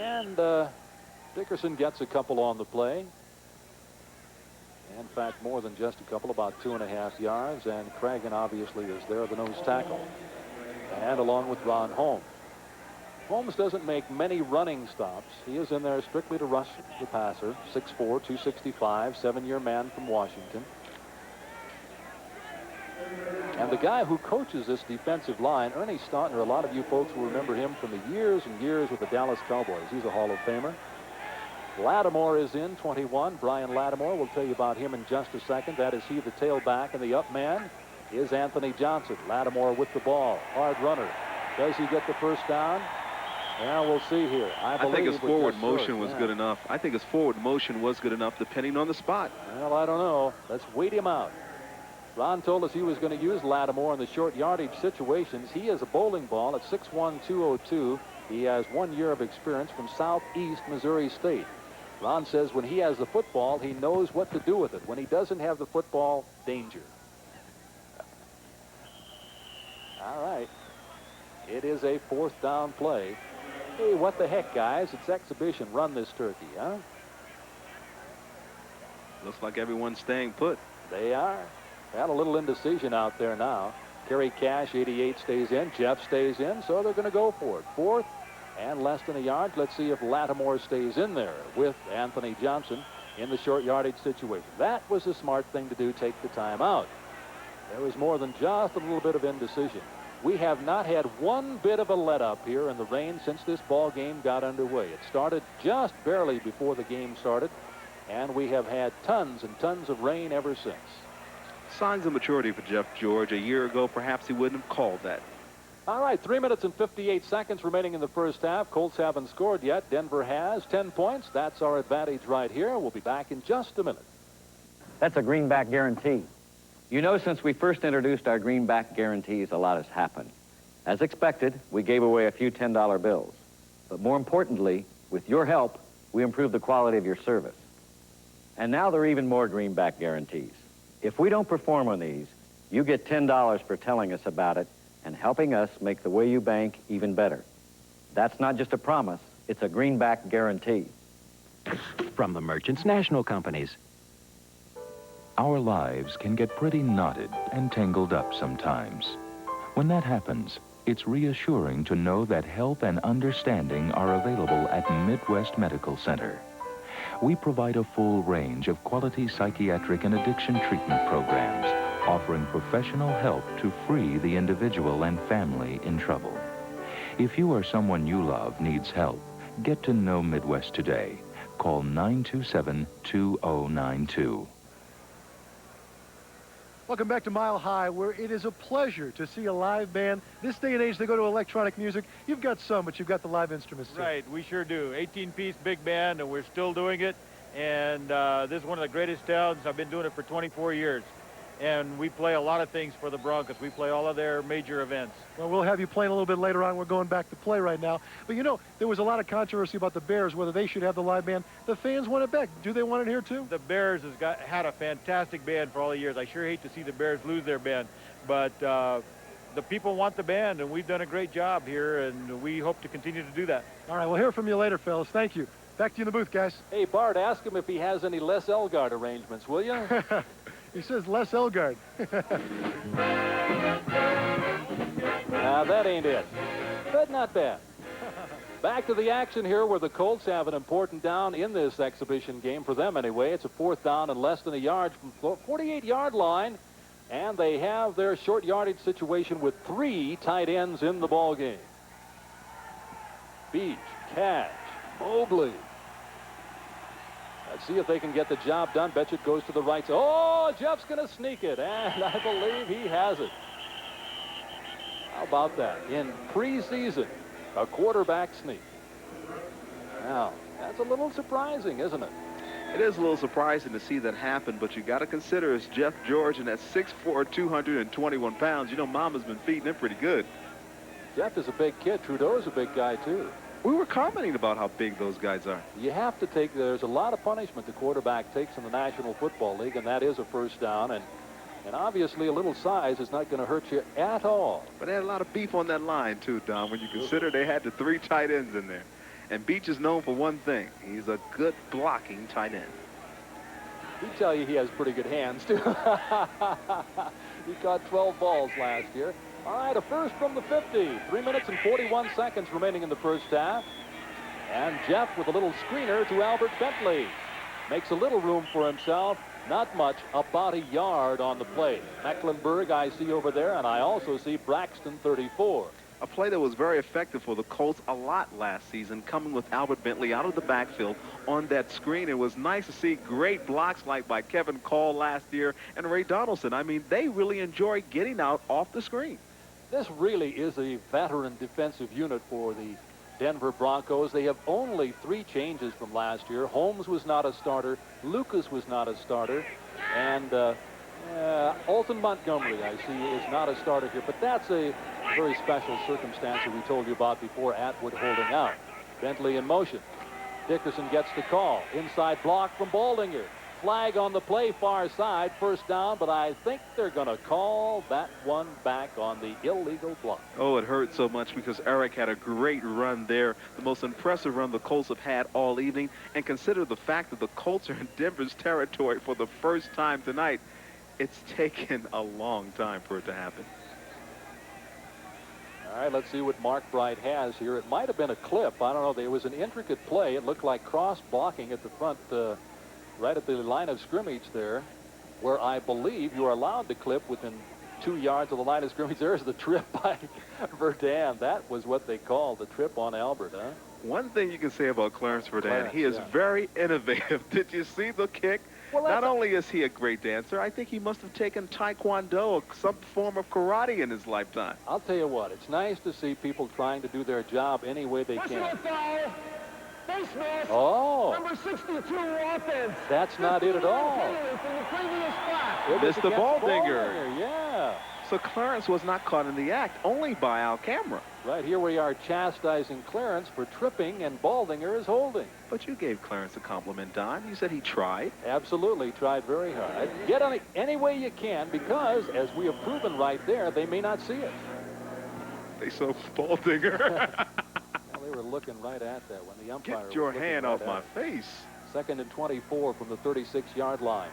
And Dickerson gets a couple on the play. In fact, more than just a couple, about 2.5 yards. And Cragen obviously is there, the nose tackle. And along with Ron Holmes. Holmes doesn't make many running stops. He is in there strictly to rush the passer. 6'4", 265, 7-year man from Washington. And the guy who coaches this defensive line, Ernie Stautner, a lot of you folks will remember him from the years and years with the Dallas Cowboys. He's a Hall of Famer. Lattimore is in, 21. Brian Lattimore, we'll tell you about him in just a second. That is he, the tailback, and the up man is Anthony Johnson. Lattimore with the ball, hard runner. Does he get the first down? Well, we'll see here. I think his forward motion was good enough. I think his forward motion was good enough, depending on the spot. Well, I don't know. Let's wait him out. Ron told us he was going to use Lattimore in the short yardage situations. He is a bowling ball at 6'1", 202. He has 1 year of experience from Southeast Missouri State. Ron says when he has the football, he knows what to do with it. When he doesn't have the football, danger. All right. It is a 4th down play. Hey, what the heck, guys? It's exhibition. Run this turkey, huh? Looks like everyone's staying put. They are. Had a little indecision out there now. Kerry Cash, 88, stays in. Jeff stays in, so they're going to go for it. 4th and less than a yard. Let's see if Lattimore stays in there with Anthony Johnson in the short yardage situation. That was a smart thing to do, take the time out. There was more than just a little bit of indecision. We have not had one bit of a let-up here in the rain since this ball game got underway. It started just barely before the game started, and we have had tons and tons of rain ever since. Signs of maturity for Jeff George. A year ago, perhaps he wouldn't have called that. All right, 3 minutes and 58 seconds remaining in the first half. Colts haven't scored yet. Denver has 10 points. That's our advantage right here. We'll be back in just a minute. That's a greenback guarantee. You know, since we first introduced our greenback guarantees, a lot has happened. As expected, we gave away a few $10 bills. But more importantly, with your help, we improved the quality of your service. And now there are even more greenback guarantees. If we don't perform on these, you get $10 for telling us about it and helping us make the way you bank even better. That's not just a promise, it's a greenback guarantee. From the Merchants National Companies. Our lives can get pretty knotted and tangled up sometimes. When that happens, it's reassuring to know that help and understanding are available at Midwest Medical Center. We provide a full range of quality psychiatric and addiction treatment programs, offering professional help to free the individual and family in trouble. If you or someone you love needs help, get to know Midwest today. Call 927-2092. Welcome back to Mile High, where it is a pleasure to see a live band. This day and age, they go to electronic music. You've got some, but you've got the live instruments, too. Right, we sure do. 18-piece big band, and we're still doing it. And this is one of the greatest towns. I've been doing it for 24 years. And we play a lot of things for the Broncos. We play all of their major events. Well, we'll have you playing a little bit later on. We're going back to play right now. But, you know, there was a lot of controversy about the Bears, whether they should have the live band. The fans want it back. Do they want it here, too? The Bears had a fantastic band for all the years. I sure hate to see the Bears lose their band. But the people want the band, and we've done a great job here, and we hope to continue to do that. All right, we'll hear from you later, fellas. Thank you. Back to you in the booth, guys. Hey, Bart, ask him if he has any Les Elgard arrangements, will you? He says Les Elgard. Now, that ain't it, but not bad. Back to the action here where the Colts have an important down in this exhibition game for them anyway. It's a 4th down and less than a yard from the 48-yard line, and they have their short yardage situation with 3 tight ends in the ball game. Beach, Cash, Mobley. Let's see if they can get the job done. Bet it goes to the right. Oh, Jeff's going to sneak it, and I believe he has it. How about that? In preseason, a quarterback sneak. Now, that's a little surprising, isn't it? It is a little surprising to see that happen, but you got to consider it's Jeff George, and at 6'4", 221 pounds, you know Mama's been feeding him pretty good. Jeff is a big kid. Trudeau's a big guy, too. We were commenting about how big those guys are. You have to take, there's a lot of punishment the quarterback takes in the National Football League, and that is a first down. And obviously a little size is not going to hurt you at all. But they had a lot of beef on that line, too, Don, when you consider they had the 3 tight ends in there. And Beach is known for one thing. He's a good blocking tight end. He'd tell you he has pretty good hands, too. He caught 12 balls last year. All right, a first from the 50. 3 minutes and 41 seconds remaining in the first half. And Jeff with a little screener to Albert Bentley. Makes a little room for himself. Not much, about a yard on the play. Mecklenburg I see over there, and I also see Braxton 34. A play that was very effective for the Colts a lot last season, coming with Albert Bentley out of the backfield on that screen. It was nice to see great blocks like by Kevin Call last year and Ray Donaldson. I mean, they really enjoy getting out off the screen. This really is a veteran defensive unit for the Denver Broncos. They have only 3 changes from last year. Holmes was not a starter. Lucas was not a starter. And Alton Montgomery, I see, is not a starter here. But that's a very special circumstance that we told you about before. Atwood holding out. Bentley in motion. Dickerson gets the call. Inside block from Baldinger. Flag on the play, far side, first down, but I think they're going to call that one back on the illegal block. Oh, it hurt so much because Eric had a great run there, the most impressive run the Colts have had all evening. And consider the fact that the Colts are in Denver's territory for the first time tonight. It's taken a long time for it to happen. All right, let's see what Mark Bright has here. It might have been a clip. I don't know. There was an intricate play. It looked like cross blocking at the front, right at the line of scrimmage there, where I believe you are allowed to clip within 2 yards of the line of scrimmage. There's the trip by Verdun. That was what they called the trip on Albert, huh? One thing you can say about Clarence Verdun, he is very innovative. Did you see the kick? Well, not only is he a great dancer, I think he must have taken Taekwondo or some form of karate in his lifetime. I'll tell you what, it's nice to see people trying to do their job any way they can. Face mask. Oh. Number 62 offense. That's not it at all. From the previous spot. Mr. Baldinger. Yeah. So Clarence was not caught in the act, only by our camera. Right here we are chastising Clarence for tripping, and Baldinger is holding. But you gave Clarence a compliment, Don. You said he tried. Absolutely, tried very hard. Get on it any way you can, because, as we have proven right there, they may not see it. They saw Baldinger. They were looking right at that when the umpire Get your hand off my face. 2nd and 24 from the 36-yard line.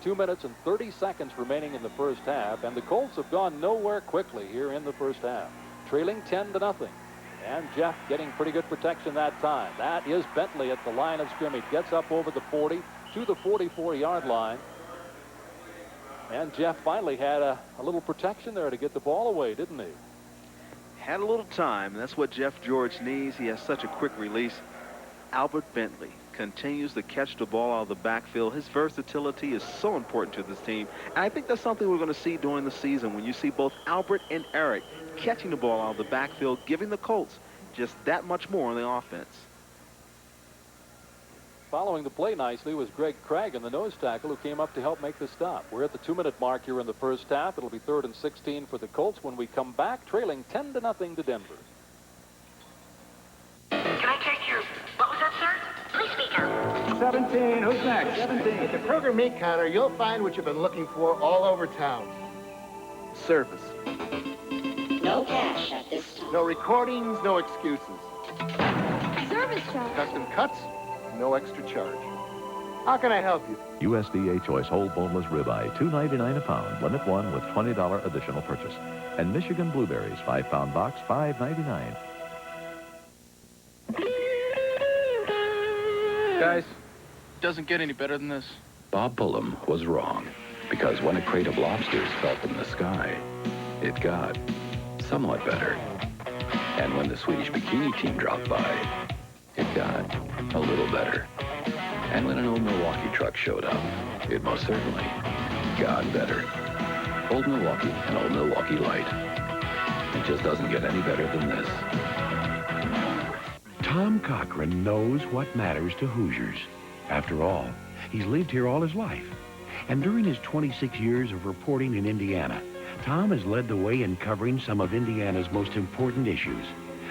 2 minutes and 30 seconds remaining in the first half, and the Colts have gone nowhere quickly here in the first half, trailing 10-0. And Jeff getting pretty good protection that time. That is Bentley at the line of scrimmage. Gets up over the 40 to the 44-yard line. And Jeff finally had a little protection there to get the ball away, didn't he? Had a little time. That's what Jeff George needs. He has such a quick release. Albert Bentley continues to catch the ball out of the backfield. His versatility is so important to this team. And I think that's something we're going to see during the season when you see both Albert and Eric catching the ball out of the backfield, giving the Colts just that much more on the offense. Following the play nicely was Greg Craig, and the nose tackle, who came up to help make the stop. We're at the 2-minute mark here in the first half. It'll be 3rd and 16 for the Colts when we come back, trailing 10-0 to Denver. Can I take your... What was that, sir? Please speak out. 17, who's next? 17. At the Kroger meat counter, you'll find what you've been looking for all over town. Service. No cash at this time. No recordings, no excuses. Service charge. Custom cuts, no extra charge. How can I help you? USDA Choice Whole Boneless Ribeye, $2.99 a pound. Limit 1 with $20 additional purchase. And Michigan Blueberries, 5-pound box, $5.99. Guys, doesn't get any better than this. Bob Pullum was wrong, because when a crate of lobsters fell from the sky, it got somewhat better. And when the Swedish bikini team dropped by, it got a little better. And when an old Milwaukee truck showed up, it most certainly got better. Old Milwaukee and Old Milwaukee Light. It just doesn't get any better than this. Tom Cochran knows what matters to Hoosiers. After all, he's lived here all his life. And during his 26 years of reporting in Indiana, Tom has led the way in covering some of Indiana's most important issues.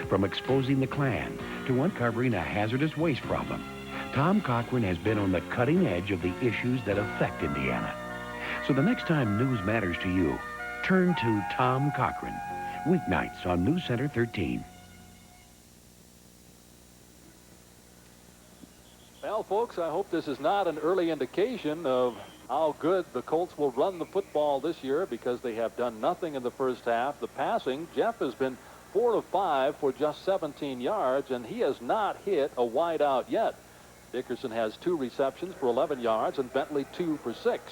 From exposing the Klan to uncovering a hazardous waste problem, Tom Cochran has been on the cutting edge of the issues that affect Indiana. So the next time news matters to you, turn to Tom Cochran. Weeknights on News Center 13. Well, folks, I hope this is not an early indication of how good the Colts will run the football this year, because they have done nothing in the first half. The passing, Jeff has been 4 of 5 for just 17 yards, and he has not hit a wide out yet. Dickerson has 2 receptions for 11 yards, and Bentley 2 for 6.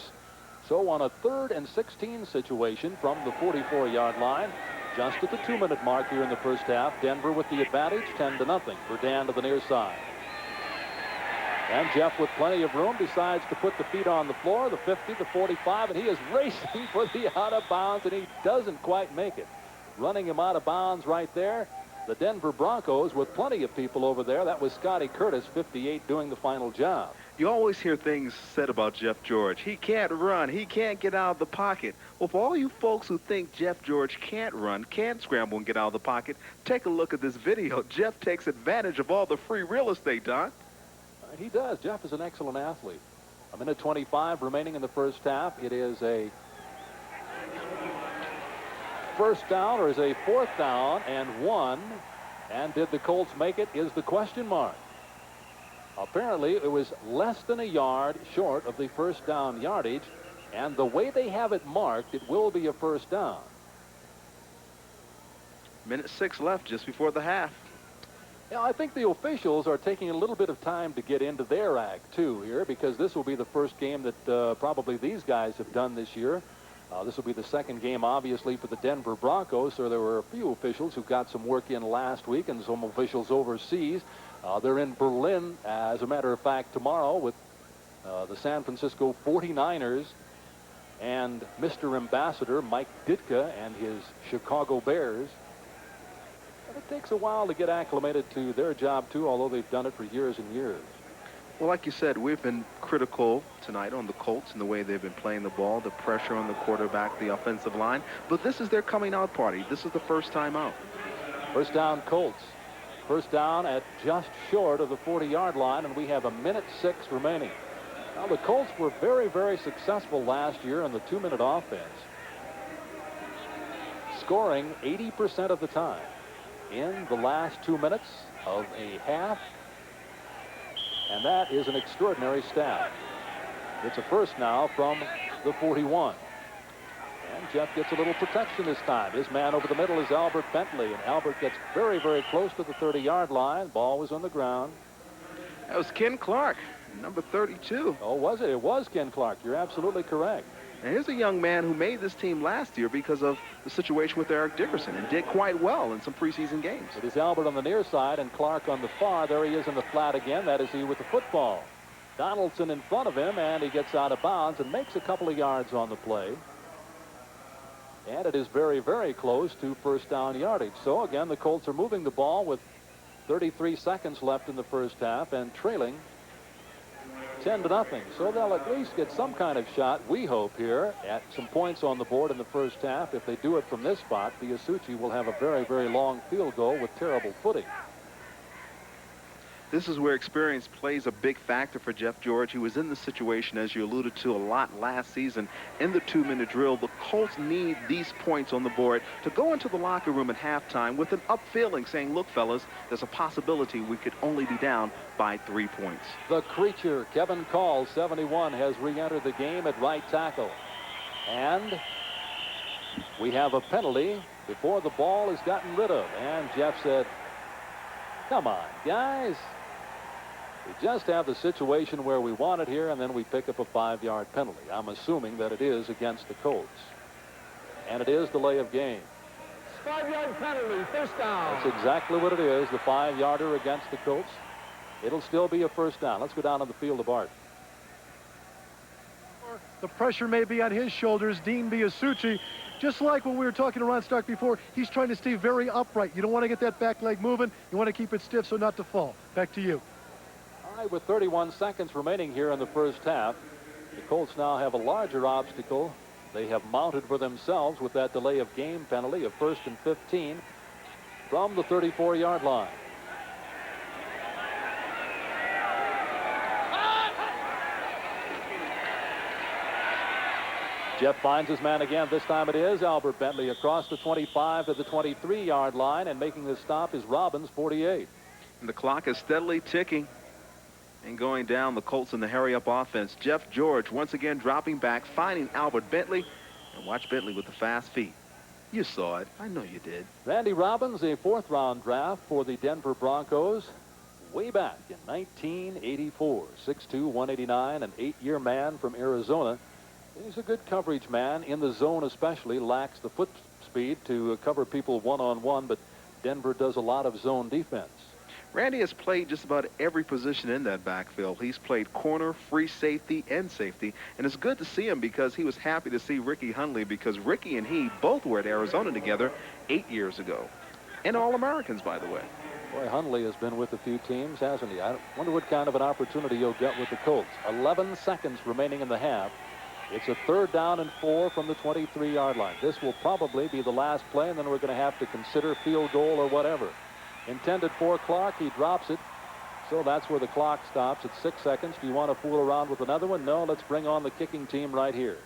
So on a 3rd and 16 situation from the 44-yard line, just at the 2-minute mark here in the first half, Denver with the advantage, 10-0. Verdun to the near side. And Jeff, with plenty of room, decides to put the feet on the floor, the 50, the 45, and he is racing for the out of bounds, and he doesn't quite make it. Running him out of bounds right there, the Denver Broncos with plenty of people over there. That was Scotty Curtis, 58, doing the final job. You always hear things said about Jeff George. He can't run. He can't get out of the pocket. Well, for all you folks who think Jeff George can't run, can't scramble and get out of the pocket, take a look at this video. Jeff takes advantage of all the free real estate, Don. He does. Jeff is an excellent athlete. 1:25 remaining in the first half. It is a first down, or is a 4th down and 1. And did the Colts make it is the question mark. Apparently, it was less than a yard short of the first down yardage. And the way they have it marked, it will be a first down. Minute 6 left just before the half. Yeah, I think the officials are taking a little bit of time to get into their act, too, here, because this will be the first game that probably these guys have done this year. This will be the second game, obviously, for the Denver Broncos, so there were a few officials who got some work in last week, and some officials overseas. They're in Berlin, as a matter of fact, tomorrow with the San Francisco 49ers and Mr. Ambassador Mike Ditka and his Chicago Bears. It takes a while to get acclimated to their job, too, although they've done it for years and years. Well, like you said, we've been critical tonight on the Colts and the way they've been playing the ball, the pressure on the quarterback, the offensive line. But this is their coming out party. This is the first time out. First down, Colts. First down at just short of the 40-yard line, and we have 1:06 remaining. Now, the Colts were very, very successful last year in the 2-minute offense, scoring 80% of the time in the last 2 minutes of a half, and that is an extraordinary stat. It's a first now from the 41. And Jeff gets a little protection this time. His man over the middle is Albert Bentley, and Albert gets very, very close to the 30-yard line. Ball was on the ground. That was Ken Clark, number 32. Oh, was it? It was Ken Clark. You're absolutely correct. And here's a young man who made this team last year because of the situation with Eric Dickerson and did quite well in some preseason games. It is Albert on the near side and Clark on the far. There he is in the flat again. That is he with the football. Donaldson in front of him, and he gets out of bounds and makes a couple of yards on the play. And it is very, very close to first down yardage. So, again, the Colts are moving the ball with 33 seconds left in the first half and trailing 10-0. So they'll at least get some kind of shot, we hope, here at some points on the board in the first half. If they do it from this spot, Biasucci will have a very, very long field goal with terrible footing. This is where experience plays a big factor for Jeff George. He was in the situation, as you alluded to, a lot last season in the 2-minute drill. The Colts need these points on the board to go into the locker room at halftime with an up feeling, saying, look, fellas, there's a possibility we could only be down by 3 points. The creature, Kevin Call, 71, has re-entered the game at right tackle. And we have a penalty before the ball is gotten rid of. And Jeff said, come on, guys. We just have the situation where we want it here, and then we pick up a 5-yard penalty. I'm assuming that it is against the Colts. And it is delay of game. 5-yard penalty, first down. That's exactly what it is, the 5-yarder against the Colts. It'll still be a first down. Let's go down on the field of Art. The pressure may be on his shoulders. Dean Biasucci, just like when we were talking to Ron Stark before, he's trying to stay very upright. You don't want to get that back leg moving. You want to keep it stiff so not to fall. Back to you. All right, with 31 seconds remaining here in the first half, the Colts now have a larger obstacle they have mounted for themselves with that delay of game penalty of 1st and 15 from the 34-yard line. Jeff finds his man again. This time it is Albert Bentley across the 25 to the 23-yard line, and making the stop is Robbins, 48. And the clock is steadily ticking and going down. The Colts in the hurry-up offense. Jeff George once again dropping back, finding Albert Bentley, and watch Bentley with the fast feet. You saw it. I know you did. Randy Robbins, a 4th-round draft for the Denver Broncos way back in 1984. 6'2", 189, an 8-year man from Arizona. He's a good coverage man in the zone, especially. Lacks the foot speed to cover people one-on-one, but Denver does a lot of zone defense. Randy has played just about every position in that backfield. He's played corner, free safety, and safety. And it's good to see him because he was happy to see Ricky Hundley, because Ricky and he both were at Arizona together 8 years ago. And All-Americans, by the way. Boy, Hundley has been with a few teams, hasn't he? I wonder what kind of an opportunity he'll get with the Colts. 11 seconds remaining in the half. It's a 3rd down and 4 from the 23-yard line. This will probably be the last play, and then we're going to have to consider field goal or whatever. Intended for Clark. He drops it. So that's where the clock stops at 6 seconds. Do you want to fool around with another one? No, let's bring on the kicking team right here.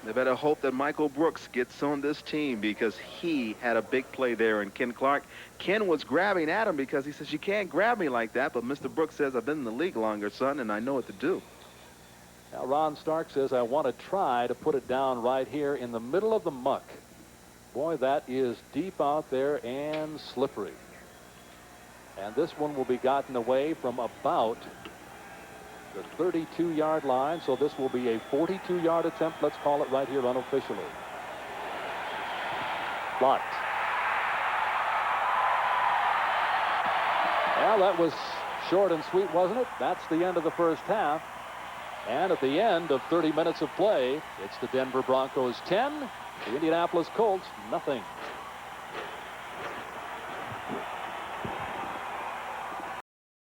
They better hope that Michael Brooks gets on this team, because he had a big play there. And Ken Clark, Ken was grabbing at him because he says, you can't grab me like that. But Mr. Brooks says, I've been in the league longer, son, and I know what to do. Now, Ron Stark says, I want to try to put it down right here in the middle of the muck. Boy, that is deep out there and slippery. And this one will be gotten away from about the 32-yard line. So this will be a 42-yard attempt. Let's call it right here unofficially. Blocked. Well, that was short and sweet, wasn't it? That's the end of the first half. And at the end of 30 minutes of play, it's the Denver Broncos 10, the Indianapolis Colts nothing.